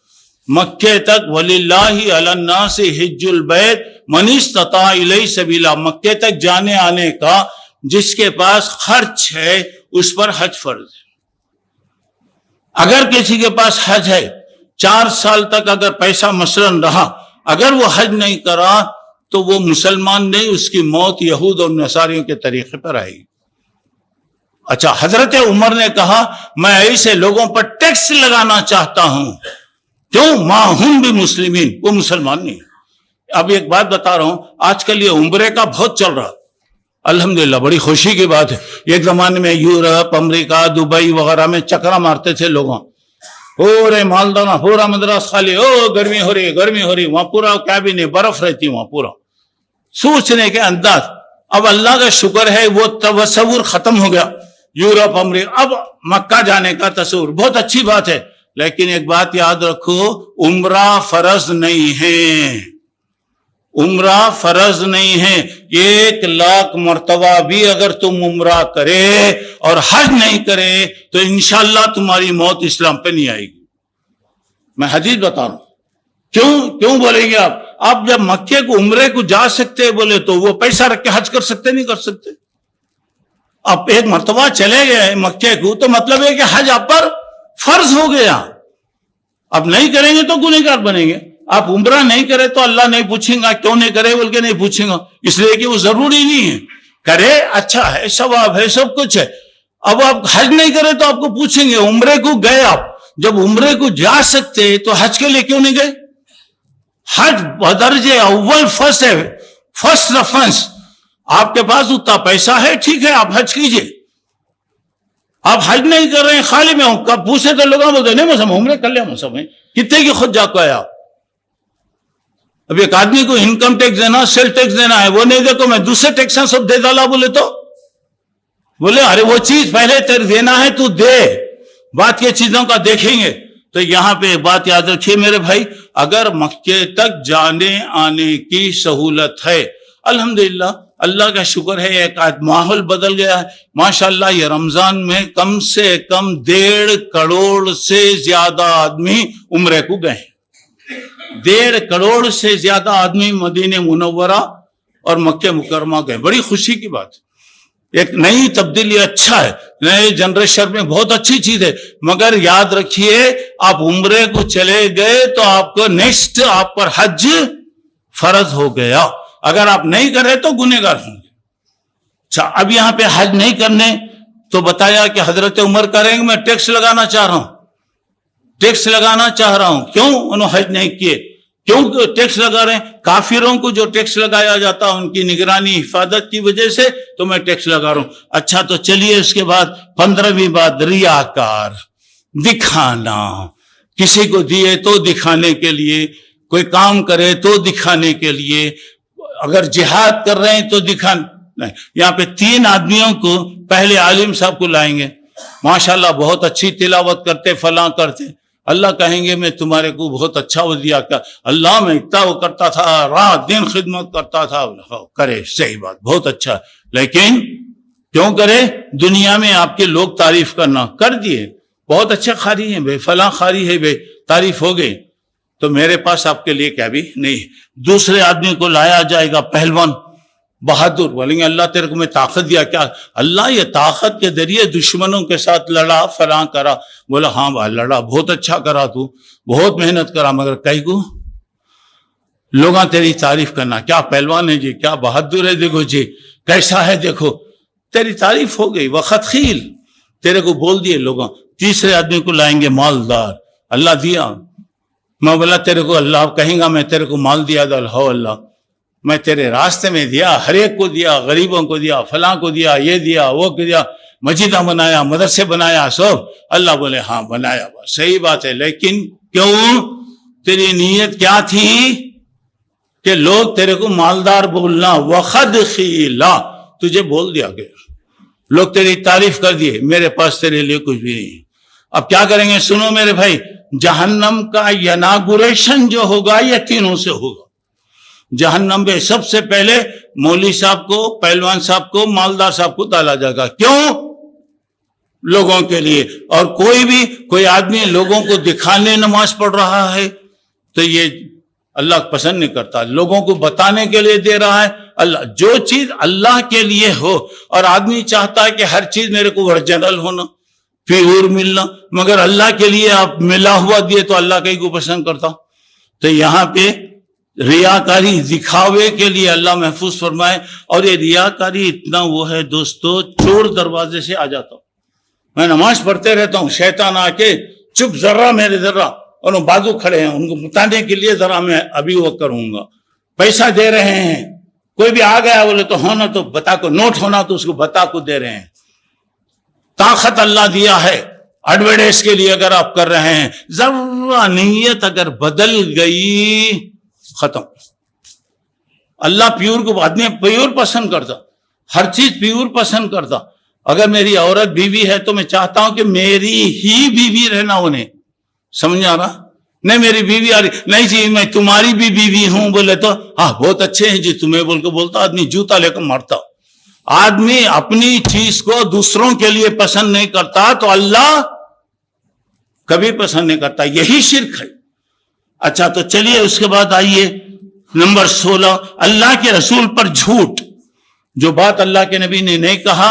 مکے تک وَلِلَّهِ عَلَى النَّاسِ حِجُّ الْبَيْتِ مَنِ اسْتَطَاعَ إِلَيْهِ سَبِيلًا. مکے تک جانے آنے کا جس کے پاس خرچ ہے اس پر حج فرض ہے. اگر کسی کے پاس حج ہے, 4 سال تک اگر پیسہ مثلاً رہا, اگر وہ حج نہیں کرا تو وہ مسلمان نہیں, اس کی موت یہود اور نصاریوں کے طریقے پر آئے گی. اچھا, حضرت عمر نے کہا میں ایسے لوگوں پر ٹیکس لگانا چاہتا ہوں, کیوں, ما ہم بھی مسلمین, وہ مسلمان نہیں. اب ایک بات بتا رہا ہوں, آج کل یہ عمرے کا بہت چل رہا, الحمدللہ بڑی خوشی کی بات ہے. ایک زمانے میں یورپ, امریکہ, دبئی وغیرہ میں چکرا مارتے تھے لوگوں, ہو رہے مالدانا, پورا مدراس خالی, گرمی ہو رہی, گرمی ہو رہی, وہاں پورا کیبن ہے, برف رہتی وہاں, پورا سوچنے کے انداز. اب اللہ کا شکر ہے وہ تصور ختم ہو گیا, یورپ, امریکہ, اب مکہ جانے کا تصور, بہت اچھی بات ہے. لیکن ایک بات یاد رکھو, عمرہ فرض نہیں ہے, عمرہ فرض نہیں ہے. 1,00,000 مرتبہ بھی اگر تم عمرہ کرے اور حج نہیں کرے تو انشاءاللہ تمہاری موت اسلام پہ نہیں آئے گی. میں حدیث بتا رہا ہوں. کیوں بولیں گے آپ جب مکے کو عمرے کو جا سکتے بولے تو وہ پیسہ رکھ کے حج کر سکتے نہیں کر سکتے؟ اب ایک مرتبہ چلے گئے مکے کو تو مطلب ہے کہ حج آپ پر فرض ہو گیا. اب نہیں کریں گے تو گنہگار بنیں گے. آپ عمرہ نہیں کرے تو اللہ نہیں پوچھیں گا, کیوں نہیں کرے بول کے نہیں پوچھیں گا, اس لیے کہ وہ ضروری نہیں ہے. کرے اچھا ہے, ثواب ہے, سب کچھ ہے. اب آپ حج نہیں کرے تو آپ کو پوچھیں گے. عمرے کو گئے آپ, جب عمرے کو جا سکتے تو حج کے لیے کیوں نہیں گئے؟ حج بدرجے اول فرض ہے, فرسٹ ریفرنس. آپ کے پاس اتنا پیسہ ہے, ٹھیک ہے, آپ حج کیجئے. آپ حج نہیں کر رہے ہیں, خالی میں ہوں, کب پوچھے تو لوگوں بولتے نہیں مسلم عمرے کر لیا مسلم, کتنے کی خود جا کو آیا. اب ایک آدمی کو انکم ٹیکس دینا, سیل ٹیکس دینا ہے, وہ نہیں دے تو میں دوسرے ٹیکس سب دے ڈالا بولے تو بولے ارے وہ چیز پہلے تیرے دینا ہے تو دے، بات کے چیزوں کا دیکھیں گے۔ تو یہاں پہ ایک بات یاد رکھیے میرے بھائی، اگر مکے تک جانے آنے کی سہولت ہے، الحمدللہ اللہ کا شکر ہے، ایک ماحول بدل گیا ہے ماشاءاللہ۔ یہ رمضان میں کم سے کم 1.5 کروڑ سے زیادہ آدمی عمرے کو گئے ہیں، 1.5 کروڑ سے زیادہ آدمی مدینہ منورہ اور مکہ مکرمہ گئے، بڑی خوشی کی بات ہے، ایک نئی تبدیلی، اچھا ہے، نئے جنریشن میں بہت اچھی چیز ہے۔ مگر یاد رکھیے آپ عمرے کو چلے گئے تو آپ کو نیکسٹ آپ پر حج فرض ہو گیا، اگر آپ نہیں کرے تو گنہگار ہوں گے۔ اچھا اب یہاں پہ حج نہیں کرنے تو بتایا کہ حضرت عمر کریں گے، میں ٹیکس لگانا چاہ رہا ہوں، ٹیکس لگانا چاہ رہا ہوں، کیوں انہوں حج نہیں کیے؟ کیوں ٹیکس لگا رہے ہیں؟ کافروں کو جو ٹیکس لگایا جاتا ان کی نگرانی حفاظت کی وجہ سے تو میں ٹیکس لگا رہا ہوں۔ اچھا تو چلیے اس کے بعد 15ویں بات، ریاکار، دکھانا، کسی کو دیے تو دکھانے کے لیے، کوئی کام کرے تو دکھانے کے لیے، اگر جہاد کر رہے ہیں تو دکھانا۔ یہاں پہ 3 آدمیوں کو پہلے عالم صاحب کو لائیں گے، ماشاءاللہ بہت اچھی تلاوت کرتے، فلاں کرتے، اللہ کہیں گے میں تمہارے کو بہت اچھا وہ دیا، کیا اللہ میں اتنا وہ کرتا تھا، رات دن خدمت کرتا تھا، کرے صحیح بات، بہت اچھا، لیکن کیوں کرے؟ دنیا میں آپ کے لوگ تعریف کرنا کر دیے، بہت اچھے قاری ہیں بھائی، فلاں قاری ہے بھائی، تعریف ہو گئی، تو میرے پاس آپ کے لیے کیا بھی نہیں۔ دوسرے آدمی کو لایا جائے گا، پہلوان بہادر، بولیں گے اللہ تیرے کو میں طاقت دیا، کیا اللہ یہ طاقت کے ذریعے دشمنوں کے ساتھ لڑا، فلاں کرا، بولا ہاں بھائی لڑا، بہت اچھا کرا، تو بہت محنت کرا، مگر کئی کو لوگاں تیری تعریف کرنا، کیا پہلوان ہے جی، کیا بہادر ہے، دیکھو جی کیسا ہے، دیکھو تیری تعریف ہو گئی، وقت خیل تیرے کو بول دیے لوگاں۔ تیسرے آدمی کو لائیں گے، مالدار، اللہ دیا، میں بولا تیرے کو اللہ کہیں گا میں تیرے کو مال دیا، ہو اللہ میں تیرے راستے میں دیا، ہر ایک کو دیا، غریبوں کو دیا، فلاں کو دیا، یہ دیا، وہ دیا، مسجدہ بنایا، مدرسے بنایا، سب اللہ بولے ہاں بنایا، صحیح بات ہے، لیکن کیوں؟ تیری نیت کیا تھی کہ لوگ تیرے کو مالدار بولنا، وقد خیلا، تجھے بول دیا گیا، لوگ تیری تعریف کر دیے، میرے پاس تیرے لیے کچھ بھی نہیں۔ اب کیا کریں گے؟ سنو میرے بھائی، جہنم کا اناگوریشن جو ہوگا یہ 3 سے ہوگا۔ جہنم میں سب سے پہلے مولوی صاحب کو، پہلوان صاحب کو، مالدار صاحب کو ڈالا جائے گا، کیوں؟ لوگوں کے لیے۔ اور کوئی آدمی لوگوں کو دکھانے نماز پڑھ رہا ہے تو یہ اللہ پسند نہیں کرتا، لوگوں کو بتانے کے لیے دے رہا ہے اللہ، جو چیز اللہ کے لیے ہو، اور آدمی چاہتا ہے کہ ہر چیز میرے کو اوریجنل ہونا، پیور ملنا، مگر اللہ کے لیے آپ ملا ہوا دیے تو اللہ کہیں کو پسند کرتا۔ تو یہاں پہ ریاکاری، دکھاوے کے لیے اللہ محفوظ فرمائے، اور یہ ریاکاری اتنا وہ ہے دوستو، چور دروازے سے آ جاتا ہوں، میں نماز پڑھتے رہتا ہوں، شیطان آ کے چپ ذرا میرے ذرا، اور بازو کھڑے ہیں، ان کو بتانے کے لیے ذرا میں ابھی وہ کروں گا، پیسہ دے رہے ہیں، کوئی بھی آ گیا بولے تو ہونا تو بتا کو، نوٹ ہونا تو اس کو بتا کو دے رہے ہیں۔ طاقت اللہ دیا ہے ایڈورٹائز کے لیے، اگر آپ کر رہے ہیں، ذرا نیت اگر بدل گئی ختم۔ اللہ پیور کو، آدمی پیور پسند کرتا، ہر چیز پیور پسند کرتا۔ اگر میری عورت بیوی ہے تو میں چاہتا ہوں کہ میری ہی بیوی رہنا، انہیں سمجھ آ رہا؟ نہیں میری بیوی آ رہی، نہیں جی میں تمہاری بھی بیوی ہوں، بولے تو ہاں بہت اچھے ہیں جی تمہیں بول کے بولتا، آدمی جوتا لے کر مارتا۔ آدمی اپنی چیز کو دوسروں کے لیے پسند نہیں کرتا تو اللہ کبھی پسند نہیں کرتا، یہی شرک ہے۔ اچھا تو چلیے اس کے بعد آئیے نمبر 16، اللہ کے رسول پر جھوٹ، جو بات اللہ کے نبی نے نہیں کہا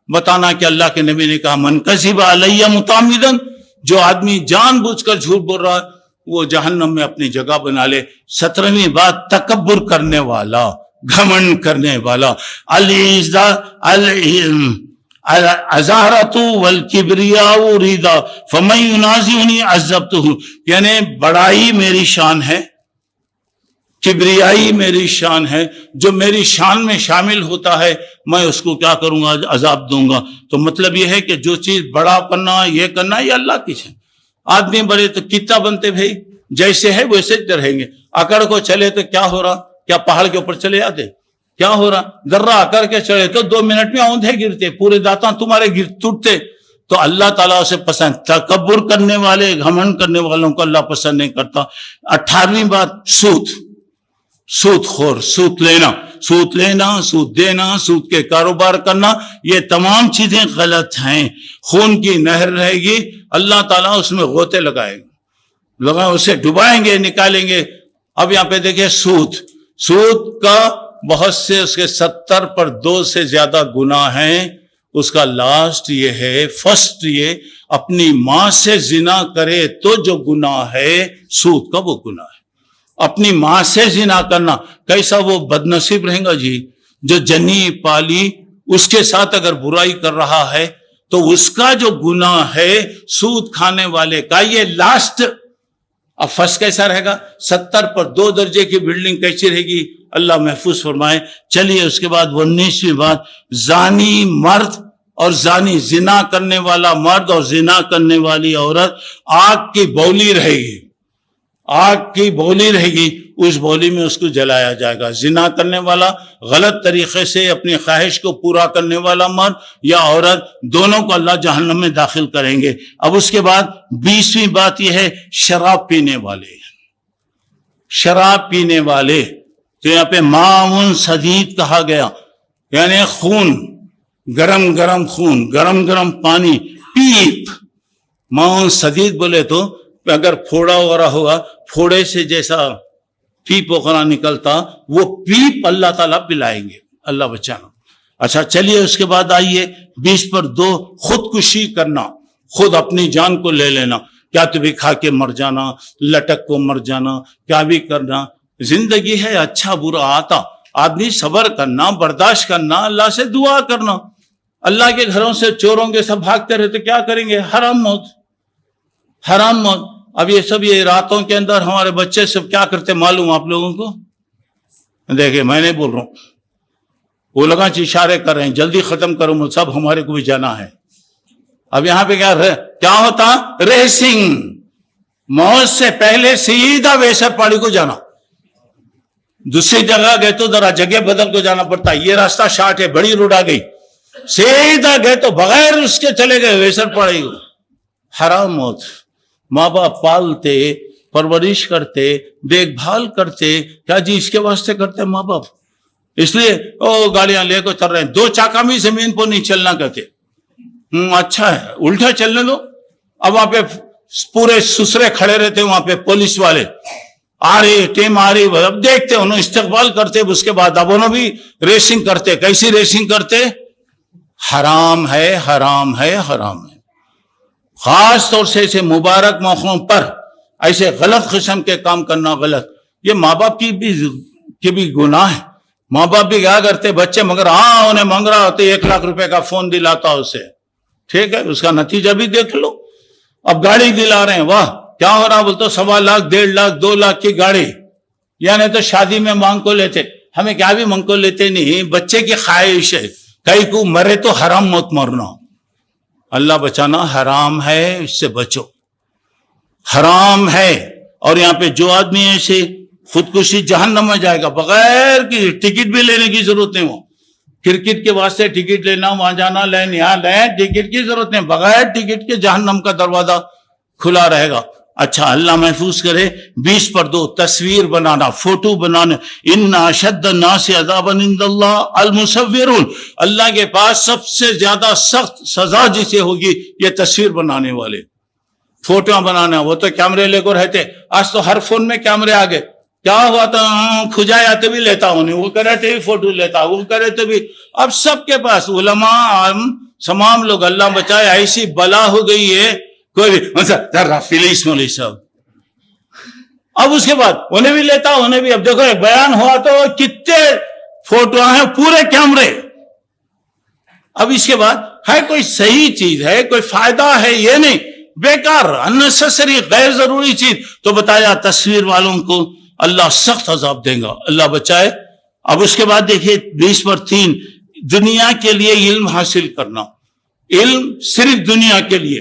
بتانا کہ اللہ کے نبی نے کہا، من کذب علی متعمدا، جو آدمی جان بوجھ کر جھوٹ بول رہا ہے وہ جہنم میں اپنی جگہ بنا لے۔ 17ویں بات، تکبر کرنے والا، گھمنڈ کرنے والا، العزارۃ والکبریاء ریدا فمن ینازعنی عذبتہ، یعنی بڑائی میری شان ہے، کبریائی میری شان ہے، جو میری شان میں شامل ہوتا ہے میں اس کو کیا کروں گا؟ عذاب دوں گا۔ تو مطلب یہ ہے کہ جو چیز بڑا کرنا، یہ کرنا، یہ اللہ کی ہے۔ آدمی بڑے تو کتا بنتے بھائی، جیسے ہے ویسے رہیں گے، اکڑ کو چلے تو کیا ہو رہا؟ کیا پہاڑ کے اوپر چلے آتے؟ کیا ہو رہا؟ ذرہ آ کر کے چڑھے تو 2 منٹ میں اوندھے گرتے، پورے دانت تمہارے ٹوٹتے. تو اللہ تعالیٰ اسے پسند، تکبر کرنے والے، گھمنڈ کرنے والوں کو اللہ پسند نہیں کرتا. 18ویں بات سود خور، سود لینا، سود دینا، سود کے کاروبار کرنا، یہ تمام چیزیں غلط ہیں. خون کی نہر رہے گی، اللہ تعالیٰ اس میں غوطے لگائے گا، اسے ڈبائیں گے، نکالیں گے. اب یہاں پہ دیکھیں سود کا بہت سے، اس کے 70 پر 2 سے زیادہ گناہ ہیں. اس کا لاسٹ یہ ہے، فرسٹ یہ اپنی ماں سے زنا کرے تو جو گناہ ہے سود کا وہ گناہ ہے. اپنی ماں سے زنا کرنا، کیسا وہ بد نصیب رہے گا جی جو جنی پالی اس کے ساتھ اگر برائی کر رہا ہے تو اس کا جو گناہ ہے سود کھانے والے کا یہ لاسٹ. اب فرسٹ کیسا رہے گا؟ 70 پر 2 درجے کی بلڈنگ کیسی رہے گی؟ اللہ محفوظ فرمائے. چلیے اس کے بعد 19ویں بات، زانی مرد اور زنا کرنے والا مرد اور زنا کرنے والی عورت آگ کی بولی رہے گی، آگ کی بولی رہے گی، اس بولی میں اس کو جلایا جائے گا. زنا کرنے والا، غلط طریقے سے اپنی خواہش کو پورا کرنے والا مرد یا عورت، دونوں کو اللہ جہنم میں داخل کریں گے. اب اس کے بعد 20ویں بات یہ ہے، شراب پینے والے. تو یہاں پہ ماؤن سدید کہا گیا، یعنی خون، گرم خون، گرم پانی، پیپ. ماؤن سدید بولے تو اگر پھوڑا وغیرہ ہوگا، پھوڑے سے جیسا پیپ وغیرہ نکلتا، وہ پیپ اللہ تعالیٰ پلائیں گے، اللہ بچانا. اچھا چلیے اس کے بعد آئیے 20 پر 2، خودکشی کرنا، خود اپنی جان کو لے لینا. کیا تو بھی کھا کے مر جانا، لٹک کو مر جانا، کیا بھی کرنا. زندگی ہے، اچھا برا آتا، آدمی صبر کرنا، برداشت کرنا، اللہ سے دعا کرنا. اللہ کے گھروں سے چوروں کے سب بھاگتے رہتے، کیا کریں گے؟ حرام موت. اب یہ سب یہ راتوں کے اندر ہمارے بچے سب کیا کرتے معلوم آپ لوگوں کو؟ دیکھیں میں نہیں بول رہا ہوں، وہ لوگ اشارے کر رہے ہیں، جلدی ختم کرو سب، ہمارے کو بھی جانا ہے. اب یہاں پہ کیا ہوتا؟ ریسنگ. موت سے پہلے سیدھا ویسر پاڑی کو جانا. دوسری جگہ گئے تو ذرا جگہ بدل کو جانا پڑتا، یہ راستہ شارٹ ہے، بڑی روڈ آ گئی، سیدھا گئے تو بغیر اس کے چلے گئے ویسر پاڑی کو. حرام موت. ماں باپ پالتے، پرورش کرتے، دیکھ بھال کرتے، کیا جی اس کے واسطے کرتے ماں باپ؟ اس لیے گاڑیاں لے کو چل رہے ہیں، 2 چاکا بھی زمین پر نہیں چلنا کہتے. اچھا ہے، الٹا چلنے دو. اب وہاں پہ پورے سسرے کھڑے رہتے، وہاں پہ پولیس والے آ رہی، ٹیم آ رہی، اب دیکھتے انہوں استقبال کرتے. اس کے بعد اب انہوں بھی ریسنگ کرتے. کیسی ریسنگ کرتے؟ حرام ہے. خاص طور سے ایسے مبارک موقعوں پر ایسے غلط قسم کے کام کرنا غلط. یہ ماں باپ کی بھی گناہ ہے. ماں باپ بھی کیا کرتے، بچے مگر انہیں مانگ رہا ہوتے 1 لاکھ روپے کا فون دلاتا اسے، ٹھیک ہے، اس کا نتیجہ بھی دیکھ لو. اب گاڑی دلا رہے ہیں، واہ کیا ہو رہا، بولتے 1.25 لاکھ 1.5 لاکھ 2 لاکھ کی گاڑی. یعنی تو شادی میں مانگ کو لیتے، ہمیں کیا بھی مانگ کو لیتے نہیں، بچے کی خواہش ہے. کئی کو مرے تو حرام موت مرنا. اللہ بچانا. حرام ہے، اس سے بچو، حرام ہے. اور یہاں پہ جو آدمی ایسے خودکشی جہنم میں جائے گا، بغیر کی ٹکٹ بھی لینے کی ضرورت نہیں. وہ کرکٹ کے واسطے ٹکٹ لینا، وہاں جانا، لین یہاں لین، ٹکٹ کی ضرورت نہیں. بغیر ٹکٹ کے جہنم کا دروازہ کھلا رہے گا. اچھا اللہ محفوظ کرے. 20 پر 2، تصویر بنانا، فوٹو بنانا. ان اشد الناس عذابا عند اللہ المصورون. اللہ کے پاس سب سے زیادہ سخت سزا جسے ہوگی یہ تصویر بنانے والے، فوٹو بنانا. وہ تو کیمرے لے کر رہتے، آج تو ہر فون میں کیمرے آ گئے. کیا ہوا تو کھجایا تو بھی لیتا ہوں، وہ کرے تو بھی فوٹو لیتا، وہ کرے تو بھی. اب سب کے پاس علماء تمام لوگ، اللہ بچائے، ایسی بلا ہو گئی ہے. کوئی بھی مولوی صاحب. اب اس کے بعد انہیں بھی لیتا، انہیں بھی. اب دیکھو ایک بیان ہوا تو کتنے فوٹو ہیں، پورے کیمرے. اب اس کے بعد ہے کوئی صحیح چیز ہے، کوئی فائدہ ہے، یہ نہیں، بیکار اننیسیسری غیر ضروری چیز. تو بتایا تصویر والوں کو اللہ سخت عذاب دے گا، اللہ بچائے. اب اس کے بعد دیکھیے 20 پر 3، دنیا کے لیے علم حاصل کرنا. علم صرف دنیا کے لیے.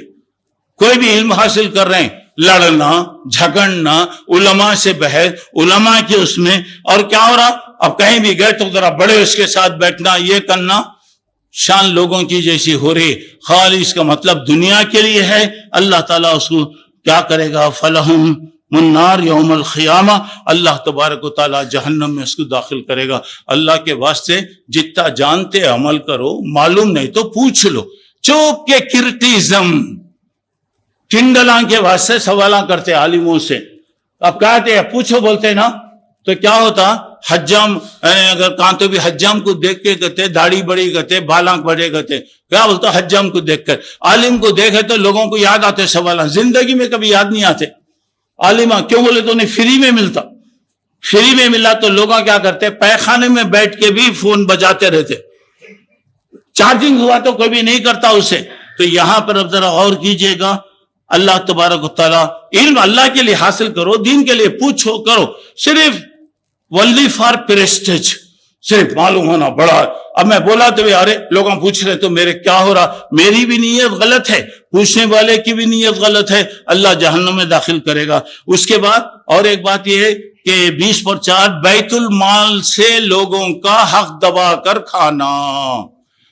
کوئی بھی علم حاصل کر رہے ہیں لڑنا جھگڑنا، علماء سے بحث، علماء کی اس میں، اور کیا ہو رہا، اب کہیں بھی گئے تو ذرا بڑے اس کے ساتھ بیٹھنا، یہ کرنا، شان لوگوں کی جیسی ہو رہی، خالی اس کا مطلب دنیا کے لیے ہے۔ اللہ تعالیٰ اس کو کیا کرے گا، فلہم النار یوم القیامہ، اللہ تبارک و تعالیٰ جہنم میں اس کو داخل کرے گا۔ اللہ کے واسطے جتنا جانتے عمل کرو، معلوم نہیں تو پوچھ لو۔ چوپ کے کرٹیزم، ٹنڈلاں کے واسطے سوالاں کرتے عالموں سے، اب کہتے ہیں پوچھو، بولتے نا، تو کیا ہوتا، حجام اگر کہاں تو بھی حجام کو دیکھ کے کہتے، داڑھی بڑی کرتے، بالاں بڑے کرتے، کیا بولتا، حجام کو دیکھ کر، عالم کو دیکھے تو لوگوں کو یاد آتے سوالاں، زندگی میں کبھی یاد نہیں آتے۔ عالمہ کیوں بولے تو انہیں فری میں ملتا، فری میں ملا تو لوگ کیا کرتے، پیخانے میں بیٹھ کے بھی فون بجاتے رہتے، چارجنگ ہوا تو کوئی بھی نہیں کرتا اسے۔ تو یہاں پر اب ذرا غور کیجئے گا، اللہ تبارک و تعالیٰ، علم اللہ کے لیے حاصل کرو، دین کے لیے پوچھو کرو، صرف ولدی فار پریسٹیج، صرف معلوم ہونا بڑا۔ اب میں بولا تو ارے لوگ پوچھ رہے تو میرے کیا ہو رہا، میری بھی نیت غلط ہے، پوچھنے والے کی بھی نیت غلط ہے، اللہ جہنم میں داخل کرے گا۔ اس کے بعد اور ایک بات یہ ہے کہ 20/4 بیت المال سے لوگوں کا حق دبا کر کھانا،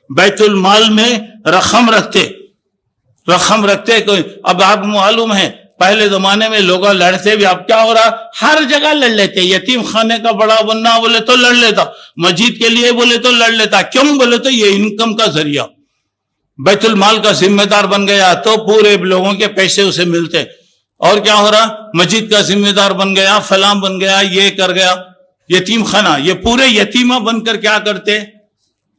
بیت المال میں رقم رکھتے کوئی، اب آپ معلوم ہے پہلے زمانے میں لوگ لڑتے بھی، اب کیا ہو رہا، ہر جگہ لڑ لیتے، یتیم خانے کا بڑا بننا بولے تو لڑ لیتا، مسجد کے لیے بولے تو لڑ لیتا، کیوں بولے تو یہ انکم کا ذریعہ، بیت المال کا ذمہ دار بن گیا تو پورے لوگوں کے پیسے اسے ملتے، اور کیا ہو رہا، مسجد کا ذمہ دار بن گیا، فلاں بن گیا، یہ کر گیا، یتیم خانہ، یہ پورے یتیمہ بن کر کیا کرتے،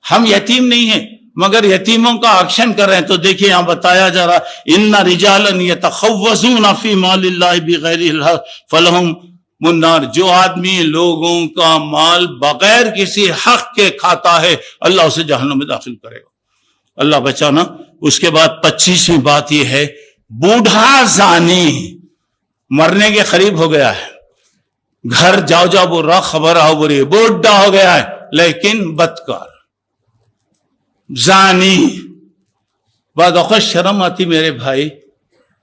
ہم یتیم نہیں ہیں مگر یتیموں کا ایکشن کر رہے ہیں۔ تو دیکھیے یہاں بتایا جا رہا، ان رجالا یتخوضون فی مال اللہ بغیر الحق فلہم النار، جو آدمی لوگوں کا مال بغیر کسی حق کے کھاتا ہے اللہ اسے جہنم میں داخل کرے گا، اللہ بچانا۔ اس کے بعد 25ویں بات یہ ہے، بوڑھا زانی مرنے کے قریب ہو گیا ہے، گھر جاؤ بول رہا، خبر آؤ بول رہی ہے، بوڑھا ہو گیا ہے لیکن بدکار زانی۔ بعد اوقات شرم آتی میرے بھائی،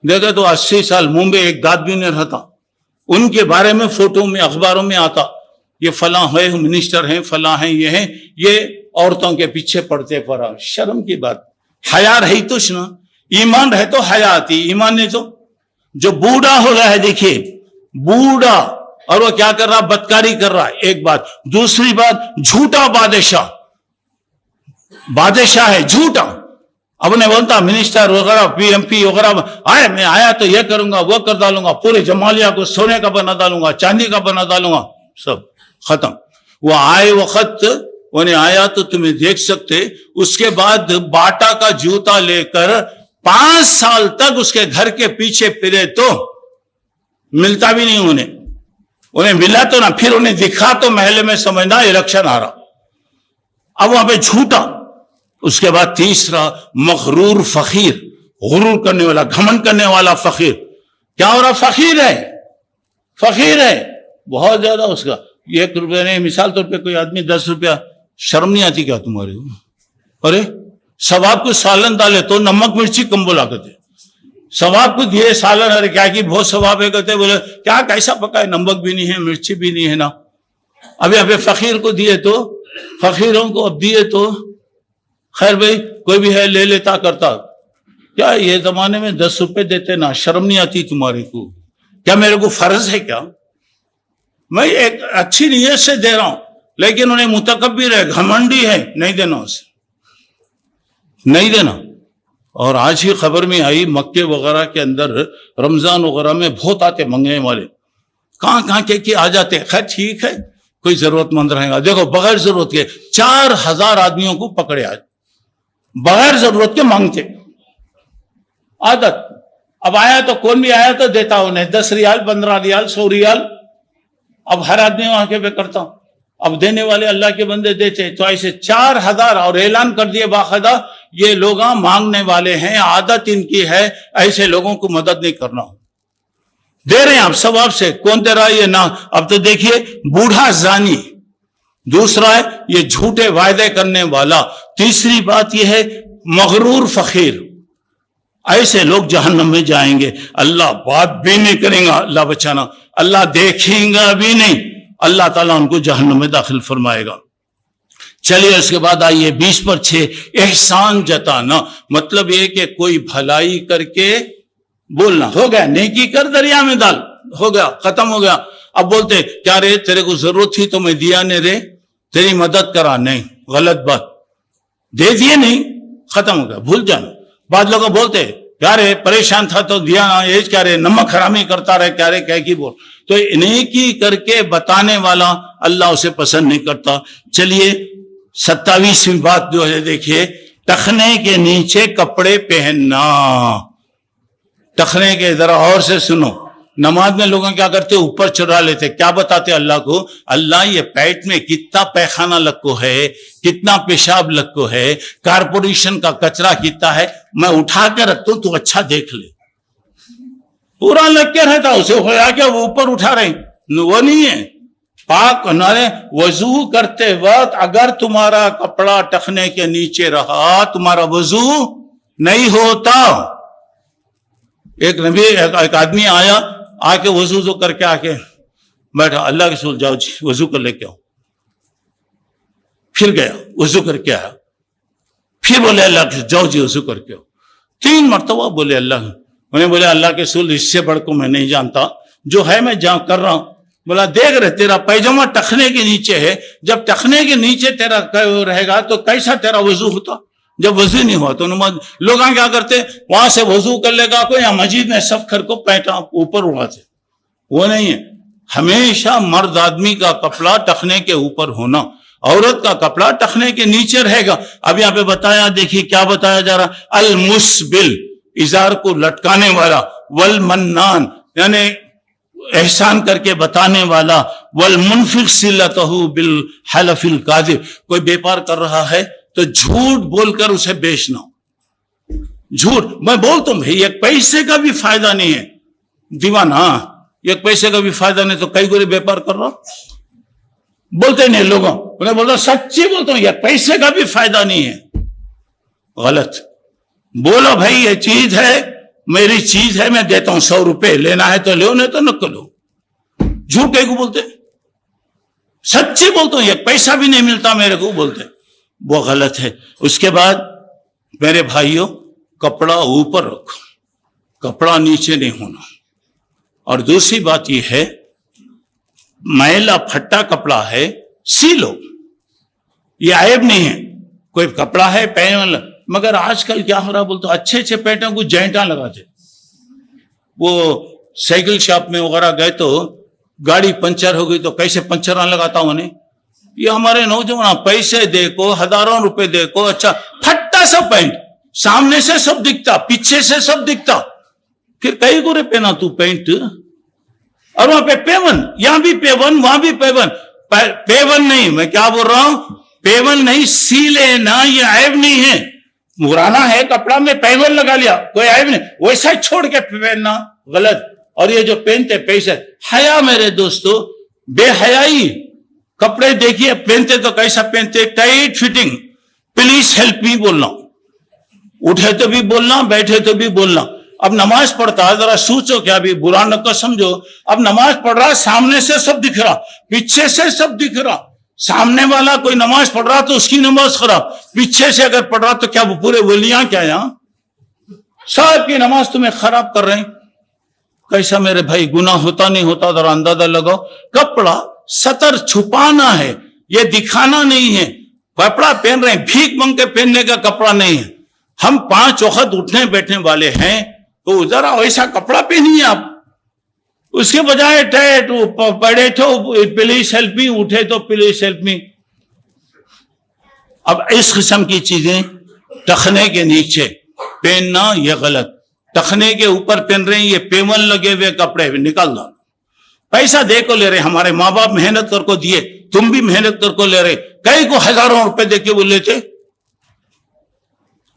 دیکھا تو 80 سال منہ میں ایک دانت بھی نہیں رہتا، ان کے بارے میں فوٹو میں اخباروں میں آتا، یہ فلاں ہے، منسٹر ہیں، فلاں ہیں، یہ ہیں، یہ عورتوں کے پیچھے پڑتے پڑا۔ شرم کی بات، حیا رہی تو نا، ایمان رہے تو حیا آتی، ایمان نہیں تو۔ جو بوڑھا ہو گیا ہے، دیکھیے بوڑھا، اور وہ کیا کر رہا، بدکاری کر رہا، ایک بات۔ دوسری بات، جھوٹا بادشاہ ہے، جھوٹا، اب نے بولتا منسٹر وغیرہ، پی ایم پی وغیرہ، میں آیا تو یہ کروں گا، وہ کر ڈالوں گا، پورے جمالیہ کو سونے کا بنا ڈالوں گا، چاندی کا بنا ڈالوں گا، سب ختم۔ وہ آئے وقت انہیں آیا تو تمہیں دیکھ سکتے، اس کے بعد باٹا کا جوتا لے کر 5 سال تک اس کے گھر کے پیچھے پھرے تو ملتا بھی نہیں انہیں ملا تو نہ، پھر انہیں دکھا تو محلے میں سمجھنا الیکشن آ رہا، اب وہاں پہ جھوٹا۔ اس کے بعد تیسرا، مغرور فقیر، غرور کرنے والا، گھمنڈ کرنے والا فقیر۔ کیا ہو رہا، فقیر ہے بہت زیادہ، اس کا 1 روپے نہیں، مثال طور پہ کوئی آدمی 10 روپیہ، شرم نہیں آتی کیا تمہاری؟ ارے ثواب کو سالن ڈالے تو نمک مرچی کم بولا کرتے، ثواب کو دیے سالن، ارے کیا کہ بہت ثواب ہے کہتے، بولے کیا کیسا پکا ہے، نمک بھی نہیں ہے، مرچی بھی نہیں ہے نا۔ ابھی فقیر کو دیے تو، فقیروں کو اب دیے تو خیر بھائی کوئی بھی ہے لے لیتا کرتا، کیا یہ زمانے میں 10 روپے دیتے نا، شرم نہیں آتی تمہارے کو؟ کیا میرے کو فرض ہے کیا؟ میں ایک اچھی نیت سے دے رہا ہوں، لیکن انہیں متکبر ہے، گھمنڈی ہے، نہیں دینا اسے، نہیں دینا۔ اور آج ہی خبر میں آئی، مکے وغیرہ کے اندر رمضان وغیرہ میں بہت آتے منگنے والے، کہاں کے آ جاتے، خیر ٹھیک ہے، کوئی ضرورت مند رہے گا۔ دیکھو بغیر ضرورت کے 4000 آدمیوں کو پکڑے آج، بغیر ضرورت کے مانگتے، عادت۔ اب آیا تو کون بھی آیا تو دیتا انہیں 10 ریال، 15 ریال، 100 ریال، اب ہر آدمی وہاں کے پہ کرتا ہوں، اب دینے والے اللہ کے بندے دیتے، تو ایسے 4000، اور اعلان کر دیے باقاعدہ، یہ لوگ مانگنے والے ہیں، عادت ان کی ہے، ایسے لوگوں کو مدد نہیں کرنا، دے رہے ہیں آپ ثواب سے، کون دے رہا ہے یہ نہ۔ اب تو دیکھیے بوڑھا زانی، دوسرا ہے یہ جھوٹے وعدے کرنے والا، تیسری بات یہ ہے مغرور فقیر، ایسے لوگ جہنم میں جائیں گے، اللہ بات بھی نہیں کریں گا، اللہ بچانا، اللہ دیکھیں گا بھی نہیں، اللہ تعالیٰ ان کو جہنم میں داخل فرمائے گا۔ چلیے اس کے بعد آئیے 20/6 احسان جتانا، مطلب یہ کہ کوئی بھلائی کر کے بولنا، ہو گیا نیکی کر دریا میں ڈال، ہو گیا ختم ہو گیا۔ اب بولتے کیا رے تیرے کو ضرورت تھی تو میں دیا نہیں رے، تیری مدد کرا، نہیں، غلط بات، دے دیے نہیں، ختم ہو گیا، بھول جانا۔ بعض لوگ بولتے کیا رے پریشان تھا تو دیا، یہ کیا رے نمک حرامی کرتا رہے، کیا رے کہہ کی بول، تو نیکی کر کے بتانے والا اللہ اسے پسند نہیں کرتا۔ چلیے 27ویں بات جو ہے دیکھیے، ٹخنے کے نیچے کپڑے پہننا۔ ٹخنے کے ذرا اور سے سنو، نماز میں لوگوں کیا کرتے اوپر چڑھا لیتے، کیا بتاتے اللہ کو، اللہ یہ پیٹ میں کتنا پیخانہ لگو ہے، کتنا پیشاب لگو ہے، کارپوریشن کا کچرا کتنا ہے، میں اٹھا کے رکھتا ہوں تو اچھا دیکھ لے، پورا لگ کے رہتا، اسے ہوا کیا وہ اوپر اٹھا رہے، وہ نہیں ہے پاک نارے۔ وضو کرتے وقت اگر تمہارا کپڑا ٹخنے کے نیچے رہا تمہارا وضو نہیں ہوتا۔ ایک آدمی آیا، آ کے وضو کر کے آ کے بیٹھا، اللہ کے رسول جاؤ جی وضو کر لے کے آؤ، پھر گیا وضو کر کے آیا، پھر بولے اللہ کے جاؤ جی وضو کر کے آؤ، 3 مرتبہ بولے اللہ، انہیں بولے اللہ کے رسول اس سے بڑھ کو میں نہیں جانتا، جو ہے میں جہاں کر رہا ہوں۔ بولا دیکھ رہے تیرا پیجامہ ٹخنے کے نیچے ہے، جب ٹخنے کے نیچے تیرا رہے گا تو کیسا تیرا وضو ہوتا، جب وضو نہیں ہوا تو نماز۔ لوگ کیا کرتے وہاں سے وضو کر لے گا کوئی، یا مسجد میں سب کر کو پیٹا اوپر اڑاتے، وہ نہیں ہے۔ ہمیشہ مرد آدمی کا کپڑا ٹخنے کے اوپر ہونا، عورت کا کپڑا ٹخنے کے نیچے رہے گا۔ اب یہاں پہ بتایا، دیکھیے کیا بتایا جا رہا، المسبل ازار کو لٹکانے والا، والمنان یعنی احسان کر کے بتانے والا، والمنفق صلتہ بالحلف الکاذب، کوئی بیپار کر رہا ہے تو جھوٹ بول کر اسے بیچنا، جھوٹ، میں بولتا ہوں بھائی ایک پیسے کا بھی فائدہ نہیں ہے، دیوانہ ایک پیسے کا بھی فائدہ نہیں تو کئی گوری بیپار کر رہا، بولتے نہیں لوگوں، انہیں بولتا سچی بولتا ہوں ایک پیسے کا بھی فائدہ نہیں ہے، غلط بولو بھائی یہ چیز ہے میری چیز ہے، میں دیتا ہوں 100 روپے، لینا ہے تو لو نہیں تو نہ لو، جھوٹ کہیں کو بولتے، سچی بولتا ہوں ایک پیسہ بھی نہیں ملتا میرے کو بولتے، وہ غلط ہے۔ اس کے بعد میرے بھائیوں کپڑا اوپر رکھو، کپڑا نیچے نہیں ہونا۔ اور دوسری بات یہ ہے میلا پھٹا کپڑا ہے سی لو، یہ عیب نہیں ہے، کوئی کپڑا ہے پہن، مگر آج کل کیا ہو رہا بولتے اچھے اچھے پیٹوں کو جینٹاں لگاتے، وہ سائیکل شاپ میں وغیرہ گئے تو گاڑی پنچر ہو گئی تو کیسے پنچراں لگاتا ہوں نے، یہ ہمارے نوجوان پیسے دے کو ہزاروں روپے دے کو اچھا پھٹا سا پینٹ، سامنے سے سب دکھتا پیچھے سے سب دکھتا، پھر کئی گورے پہنا تو پینٹ، اور وہاں پہ پیون، یہاں بھی پیون وہاں بھی پیون، پیون نہیں، میں کیا بول رہا ہوں پیون نہیں، سی لینا یہ عیب نہیں ہے، مرانا ہے کپڑا میں پیون لگا لیا کوئی عیب نہیں، ویسا چھوڑ کے پہننا غلط۔ اور یہ جو پہنتے پیسے حیا، میرے دوستو بے حیائی، کپڑے دیکھیے پہنتے تو کیسا پہنتے، tight fitting, please help me بولنا، اٹھے تو بھی بولنا بیٹھے تو بھی بولنا۔ اب نماز پڑھتا ہے ذرا سوچو کیا بھی برا نہ کو سمجھو، اب نماز پڑھ رہا سامنے سے سب دکھ رہا پیچھے سے سب دکھ رہا، سامنے والا کوئی نماز پڑھ رہا تو اس کی نماز خراب، پیچھے سے اگر پڑھ رہا تو کیا وہ پورے ولیاں کیا یہاں سب کی نماز تمہیں خراب کر رہے ہیں، کیسا میرے بھائی گناہ ہوتا نہیں ہوتا ذرا اندازہ لگاؤ۔ کپڑا ستر چھپانا ہے، یہ دکھانا نہیں ہے، کپڑا پہن رہے ہیں بھیک مانگ کے پہننے کا کپڑا نہیں ہے، ہم 5 وقت اٹھنے بیٹھنے والے ہیں تو ذرا ویسا کپڑا پہنیے آپ، اس کے بجائے ٹیٹ پڑے تو پلیز ہیلپ می، اٹھے تو پلیز ہیلپ می۔ اب اس قسم کی چیزیں ٹخنے کے نیچے پہننا یہ غلط، ٹخنے کے اوپر پہن رہے ہیں یہ پیون لگے ہوئے کپڑے نکال دو، پیسہ دے کو لے رہے، ہمارے ماں باپ محنت کر کو دیے، تم بھی محنت کر کو لے رہے، کئی کو ہزاروں روپے دے کے وہ لیتے۔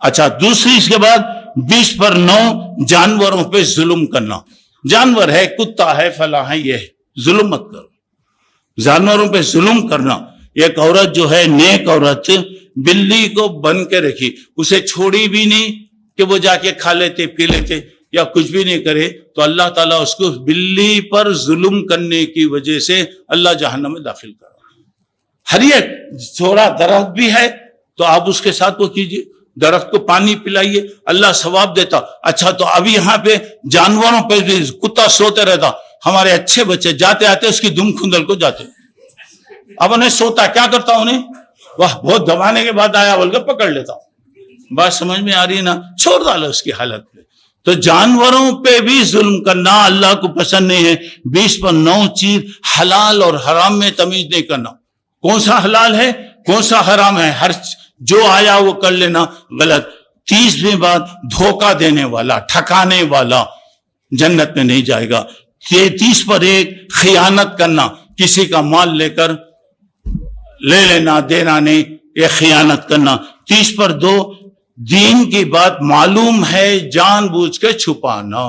اچھا دوسری اس کے بعد 20/9 جانوروں پہ ظلم کرنا، جانور ہے کتا ہے فلاں ہے یہ ظلم مت کرو، جانوروں پہ ظلم کرنا۔ ایک عورت جو ہے نیک عورت بلی کو بن کے رکھی، اسے چھوڑی بھی نہیں کہ وہ جا کے کھا لیتے پی لیتے یا کچھ بھی نہیں کرے تو اللہ تعالیٰ اس کو بلی پر ظلم کرنے کی وجہ سے اللہ جہنم میں داخل کرا. ہر ایک تھوڑا درخت بھی ہے تو آپ اس کے ساتھ وہ کیجیے, درخت کو پانی پلائیے, اللہ ثواب دیتا. اچھا تو ابھی یہاں پہ جانوروں پہ بھی کتا سوتے رہتا, ہمارے اچھے بچے جاتے آتے اس کی دم کھندل کو جاتے, اب انہیں سوتا کیا کرتا انہیں, وہ بہت دبانے کے بعد آیا بول کے پکڑ لیتا. بات سمجھ میں آ رہی ہے نا, چھوڑ ڈالو اس کی حالت پہ. تو جانوروں پہ بھی ظلم کرنا اللہ کو پسند نہیں ہے. 20 پر 9 چیز حلال اور حرام میں تمیز نہیں کرنا, کون سا حلال ہے کون سا حرام ہے, ہر جو آیا وہ کر لینا غلط. 30ویں بات, دھوکہ دینے والا ٹھکانے والا جنت میں نہیں جائے گا. 30 پر 1, خیانت کرنا, کسی کا مال لے کر لے لینا دینا نہیں, یہ خیانت کرنا. 30 پر 2, دین کی بات معلوم ہے جان بوجھ کے چھپانا,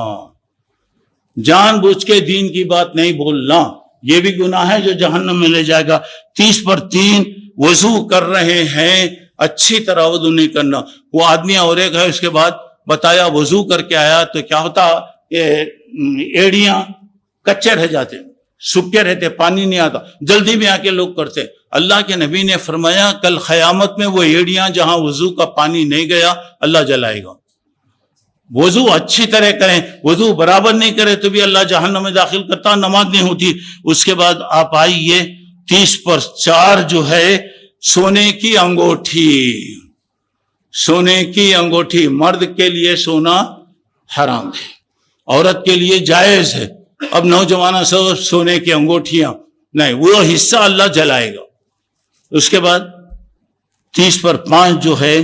جان بوجھ کے دین کی بات نہیں بولنا, یہ بھی گناہ ہے جو جہنم میں لے جائے گا. 30 پر 3, وضو کر رہے ہیں اچھی طرح وضو نہیں کرنا. وہ آدمی اور ایک ہے, اس کے بعد بتایا وضو کر کے آیا تو کیا ہوتا, یہ ایڑیاں کچے رہ جاتے, سوکھے رہتے, پانی نہیں آتا, جلدی میں آ کے لوگ کرتے. اللہ کے نبی نے فرمایا کل قیامت میں وہ ایڑیاں جہاں وضو کا پانی نہیں گیا اللہ جلائے گا. وضو اچھی طرح کریں, وضو برابر نہیں کرے تو بھی اللہ جہنم میں داخل کرتا, نماز نہیں ہوتی. اس کے بعد آپ آئیے 30 پر 4 جو ہے سونے کی انگوٹھی. سونے کی انگوٹھی, مرد کے لیے سونا حرام ہے, عورت کے لیے جائز ہے. اب نوجوانوں سے سونے کی انگوٹھیاں نہیں, وہ حصہ اللہ جلائے گا. اس کے بعد 30 پر 5 جو ہے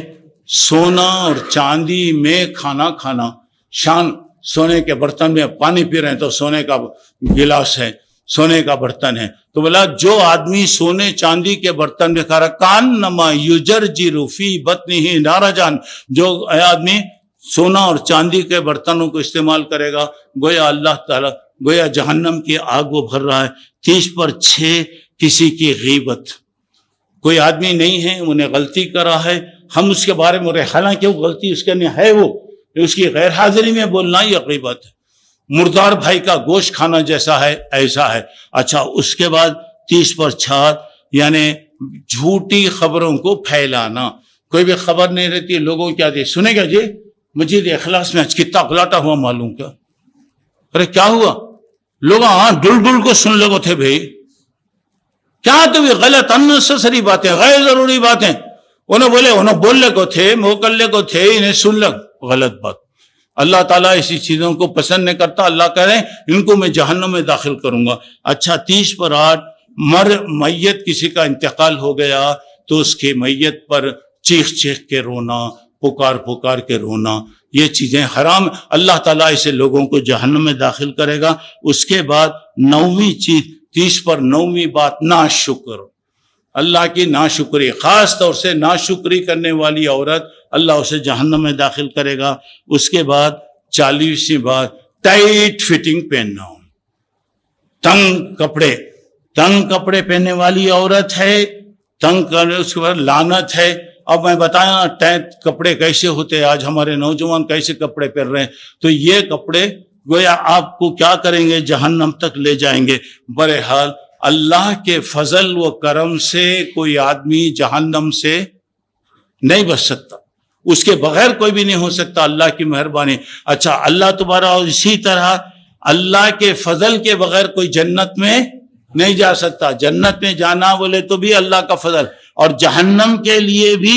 سونا اور چاندی میں کھانا کھانا. شان سونے کے برتن میں پانی پی رہے ہیں تو سونے کا گلاس ہے, سونے کا برتن ہے, تو بولا جو آدمی سونے چاندی کے برتن میں کھا رہا, کان نما یجرجر فی بطنہ نارا جان, جو آدمی سونا اور چاندی کے برتنوں کو استعمال کرے گا گویا اللہ تعالیٰ گویا جہنم کی آگ وہ بھر رہا ہے. 30 پر 6, کسی کی غیبت. کوئی آدمی نہیں ہے, انہیں غلطی کرا ہے, ہم اس کے بارے میں حالانکہ وہ غلطی اس کے لیے ہے, وہ اس کی غیر حاضری میں بولنا یہ غیبت ہے. مردار بھائی کا گوشت کھانا جیسا ہے ایسا ہے. اچھا اس کے بعد 30 پر 4 یعنی جھوٹی خبروں کو پھیلانا. کوئی بھی خبر نہیں رہتی, لوگوں کیا دے سنے گا جی مجید اخلاص میں کتنا غلاٹا ہوا معلوم کیا, ارے کیا ہوا, لوگ ہاں ڈل ڈل کو سن لگو تھے بھائی, کیا تو بھی غلط انسسری باتیں, غیر ضروری باتیں, انہیں بولے انہیں بولنے کو تھے, موکلنے کو تھے, انہیں سن لگ, غلط بات. اللہ تعالیٰ ایسی چیزوں کو پسند نہیں کرتا. اللہ کہہ رہے ہیں ان کو میں جہنم میں داخل کروں گا. اچھا 30 پر 8, میت کسی کا انتقال ہو گیا تو اس کی میت پر چیخ چیخ کے رونا, پکار پکار کے رونا, یہ چیزیں حرام. اللہ تعالیٰ ایسے لوگوں کو جہنم میں داخل کرے گا. اس کے بعد 9ویں چیز, 30 پر 9ویں بات, ناشکر. اللہ کی ناشکری, خاص طور سے ناشکری کرنے والی عورت اللہ اسے جہنم میں داخل کرے گا. اس کے بعد 40ویں بات, ٹائٹ فٹنگ پہننا, تنگ کپڑے. تنگ کپڑے پہننے والی عورت ہے, تنگ کرنے, اس کے بعد لعنت ہے. اب میں بتایا ٹائٹ کپڑے کیسے ہوتے ہیں, آج ہمارے نوجوان کیسے کپڑے پہن رہے ہیں, تو یہ کپڑے گویا آپ کو کیا کریں گے, جہنم تک لے جائیں گے. بہرحال اللہ کے فضل و کرم سے کوئی آدمی جہنم سے نہیں بچ سکتا, اس کے بغیر کوئی بھی نہیں ہو سکتا, اللہ کی مہربانی. اچھا اللہ تمہارا, اور اسی طرح اللہ کے فضل کے بغیر کوئی جنت میں نہیں جا سکتا. جنت میں جانا بولے تو بھی اللہ کا فضل, اور جہنم کے لیے بھی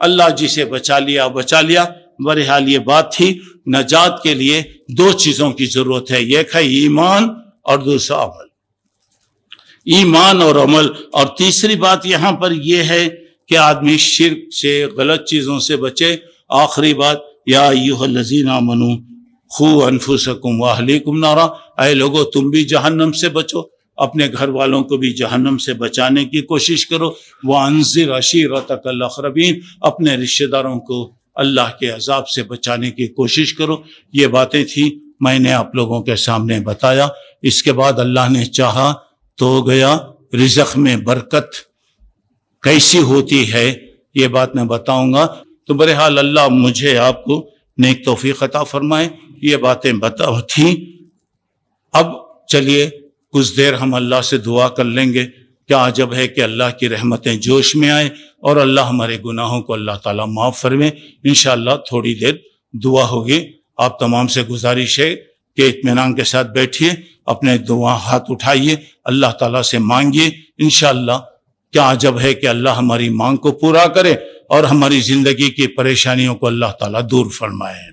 اللہ جسے بچا لیا بچا لیا. بہرحال یہ بات تھی, نجات کے لیے 2 چیزوں کی ضرورت ہے, ایک ہے ایمان اور دوسرا عمل. ایمان اور عمل. اور تیسری بات یہاں پر یہ ہے کہ آدمی شرک سے, غلط چیزوں سے بچے. آخری بات, یا ایھا الذین آمنوا قوا انفسکم واہلیکم نارا, اے لوگو تم بھی جہنم سے بچو, اپنے گھر والوں کو بھی جہنم سے بچانے کی کوشش کرو. وانذر عشیرتک الاقربین, اپنے رشتہ داروں کو اللہ کے عذاب سے بچانے کی کوشش کرو. یہ باتیں تھیں, میں نے آپ لوگوں کے سامنے بتایا. اس کے بعد اللہ نے چاہا تو گیا رزق میں برکت کیسی ہوتی ہے یہ بات میں بتاؤں گا. تو بہرحال اللہ مجھے آپ کو نیک توفیق عطا فرمائے۔ یہ باتیں تھیں۔ اب چلیے کچھ دیر ہم اللہ سے دعا کر لیں گے۔ کیا عجب ہے کہ اللہ کی رحمتیں جوش میں آئیں اور اللہ ہمارے گناہوں کو اللہ تعالیٰ معاف فرمائے۔ انشاءاللہ تھوڑی دیر دعا ہوگی۔ آپ تمام سے گزارش ہے کہ اطمینان کے ساتھ بیٹھیے، اپنے دعا ہاتھ اٹھائیے، اللہ تعالیٰ سے مانگیے۔ انشاءاللہ کیا عجب ہے کہ اللہ ہماری مانگ کو پورا کرے اور ہماری زندگی کی پریشانیوں کو اللہ تعالیٰ دور فرمائے۔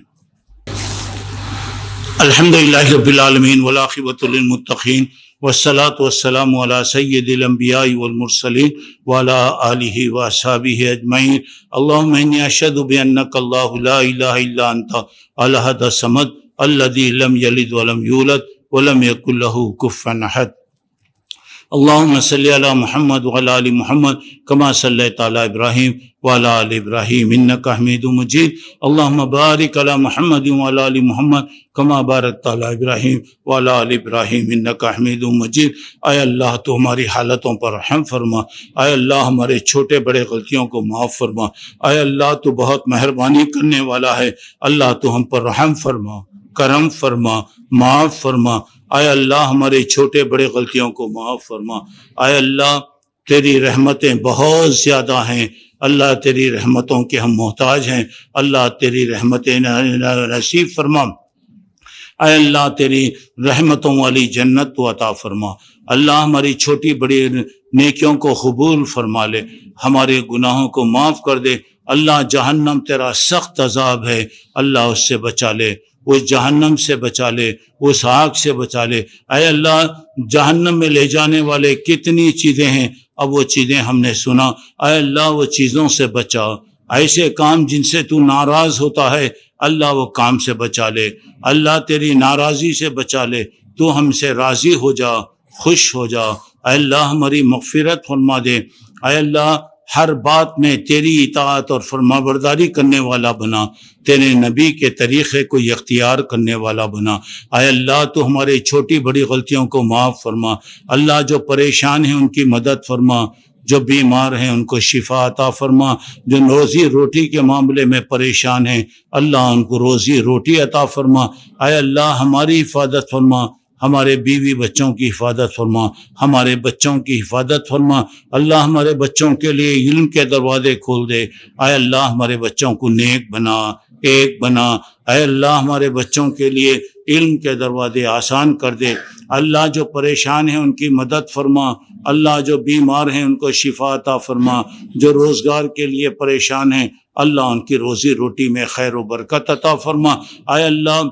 الحمدللہ رب العالمین والعاقبۃ للمتقین والصلاۃ والسلام علی سید الانبیاء والمرسلین وعلی آلہ واصحابہ اجمعین۔ اللہم انی اشہد بانک اللہ لا الہ الا انت الاحد الصمد الذی لم یلد ولم یولد ولم یکن لہ کفوا احد۔ اللہم صلی علی محمد وعلی آل محمد کما صلیت علی ابراہیم وعلی آل ابراہیم انک حمید مجید۔ اللہم بارک علی محمد وعلی آل محمد کما بارکت علی ابراہیم وعلی آل ابراہیم انک حمید مجید۔ اے اللہ تو ہماری حالتوں پر رحم فرما، اے اللہ ہمارے چھوٹے بڑے غلطیوں کو معاف فرما، اے اللہ تو بہت مہربانی کرنے والا ہے، اللہ تو ہم پر رحم فرما، کرم فرما، معاف فرما۔ اے اللہ ہمارے چھوٹے بڑے غلطیوں کو معاف فرما۔ اے اللہ تیری رحمتیں بہت زیادہ ہیں، اللہ تیری رحمتوں کے ہم محتاج ہیں، اللہ تیری رحمتیں نصیب فرما۔ اے اللہ تیری رحمتوں والی جنت تو عطا فرما۔ اللہ ہماری چھوٹی بڑی نیکیوں کو قبول فرما لے، ہمارے گناہوں کو معاف کر دے۔ اللہ جہنم تیرا سخت عذاب ہے، اللہ اس سے بچا لے، اس جہنم سے بچا لے، اس آگ سے بچا لے۔ اے اللہ جہنم میں لے جانے والے کتنی چیزیں ہیں، اب وہ چیزیں ہم نے سنا، اے اللہ وہ چیزوں سے بچا۔ ایسے کام جن سے تو ناراض ہوتا ہے اللہ وہ کام سے بچا لے، اللہ تیری ناراضی سے بچا لے، تو ہم سے راضی ہو جا، خوش ہو جا۔ اے اللہ ہماری مغفرت فرما دے، اے اللہ ہر بات میں تیری اطاعت اور فرمانبرداری کرنے والا بنا، تیرے نبی کے طریقے کو اختیار کرنے والا بنا۔ اے اللہ تو ہمارے چھوٹی بڑی غلطیوں کو معاف فرما۔ اللہ جو پریشان ہیں ان کی مدد فرما، جو بیمار ہیں ان کو شفا عطا فرما، جو روزی روٹی کے معاملے میں پریشان ہیں اللہ ان کو روزی روٹی عطا فرما۔ اے اللہ ہماری حفاظت فرما، ہمارے بیوی بچوں کی حفاظت فرما، ہمارے بچوں کی حفاظت فرما۔ اللہ ہمارے بچوں کے لیے علم کے دروازے کھول دے، اے اللہ ہمارے بچوں کو نیک بنا، ایک بنا۔ اے اللہ ہمارے بچوں کے لیے علم کے دروازے آسان کر دے۔ اللہ جو پریشان ہیں ان کی مدد فرما، اللہ جو بیمار ہیں ان کو شفا عطا فرما، جو روزگار کے لیے پریشان ہیں اللہ ان کی روزی روٹی میں خیر و برکت عطا فرما۔ اے اللہ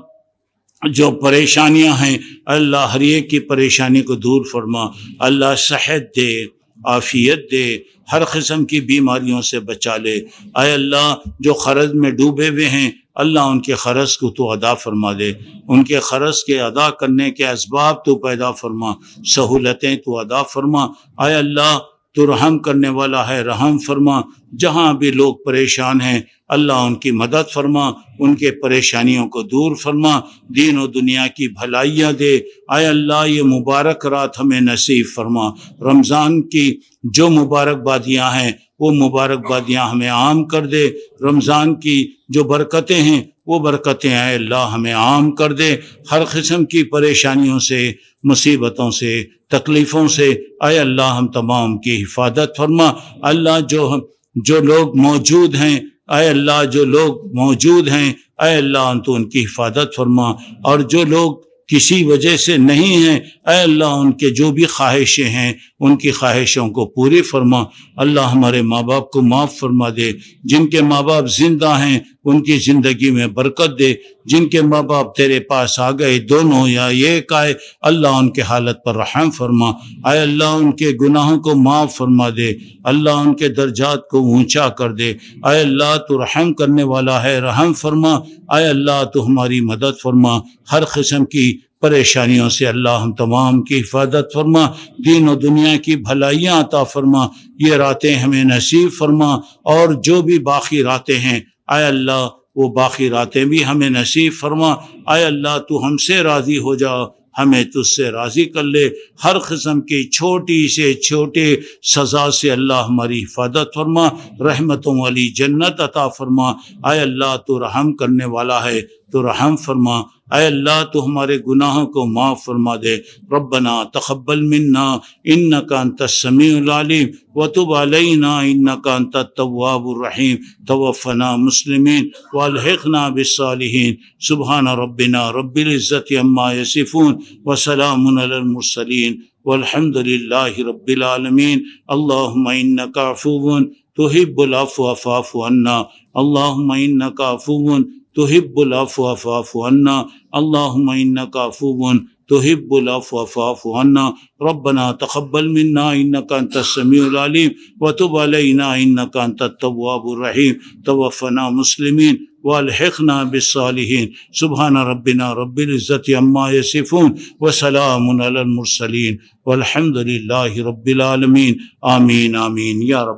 جو پریشانیاں ہیں اللہ ہر ایک کی پریشانی کو دور فرما، اللہ صحت دے، عافیت دے، ہر قسم کی بیماریوں سے بچا لے۔ اے اللہ جو قرض میں ڈوبے ہوئے ہیں اللہ ان کے قرض کو تو ادا فرما دے، ان کے قرض کے ادا کرنے کے اسباب تو پیدا فرما، سہولتیں تو ادا فرما۔ اے اللہ تو رحم کرنے والا ہے، رحم فرما۔ جہاں بھی لوگ پریشان ہیں اللہ ان کی مدد فرما، ان کے پریشانیوں کو دور فرما، دین و دنیا کی بھلائیاں دے۔ اے اللہ یہ مبارک رات ہمیں نصیب فرما، رمضان کی جو مبارک بادیاں ہیں وہ مبارک بادیاں ہمیں عام کر دے، رمضان کی جو برکتیں ہیں وہ برکتیں اے اللہ ہمیں عام کر دے، ہر قسم کی پریشانیوں سے، مصیبتوں سے، تکلیفوں سے اے اللہ ہم تمام کی حفاظت فرما۔ اللہ جو لوگ موجود ہیں اے اللہ جو لوگ موجود ہیں اے اللہ تو ان کی حفاظت فرما، اور جو لوگ کسی وجہ سے نہیں ہیں اے اللہ ان کے جو بھی خواہشیں ہیں ان کی خواہشوں کو پوری فرما۔ اللہ ہمارے ماں باپ کو معاف فرما دے، جن کے ماں باپ زندہ ہیں ان کی زندگی میں برکت دے، جن کے ماں باپ تیرے پاس آ گئے دونوں یا ایک آئے اللہ ان کے حالت پر رحم فرما۔ اے اللہ ان کے گناہوں کو معاف فرما دے، اللہ ان کے درجات کو اونچا کر دے۔ اے اللہ تو رحم کرنے والا ہے، رحم فرما۔ اے اللہ تو ہماری مدد فرما، ہر قسم کی پریشانیوں سے اللہ ہم تمام کی حفاظت فرما، دین و دنیا کی بھلائیاں عطا فرما، یہ راتیں ہمیں نصیب فرما، اور جو بھی باقی راتیں ہیں اے اللہ وہ باقی راتیں بھی ہمیں نصیب فرما۔ اے اللہ تو ہم سے راضی ہو جا، ہمیں تجھ سے راضی کر لے، ہر قسم کی چھوٹی سے چھوٹے سزا سے اللہ ہماری حفاظت فرما، رحمتوں والی جنت عطا فرما۔ اے اللہ تو رحم کرنے والا ہے، تو رحم فرما۔ اے اللہ تو ہمارے گناہوں کو معاف فرما دے۔ ربنا تقبل منا انک انت السمیع العلیم وتب علینا انک انت التواب الرحیم، توفنا مسلمین والحقنا بالصالحین۔ سبحان ربنا رب العزت عما یصفون وسلام علی المرسلین والحمد للہ رب العالمین۔ اللہم انک عفو تحب العفو فاعف عنا، اللہم انک عفو تحب العفو فاعف عنا، اللہم انک عفو تحب العفو فاعف عنا۔ ربنا تقبل منا انک انت السمیع العلیم وتب علینا انک انت التواب الرحیم، توفنا مسلمین والحقنا بالصالحین۔ سبحان ربنا رب العزت عما یصفون وسلام علی المرسلین والحمد للہ رب العالمین۔ آمین آمین یا رب۔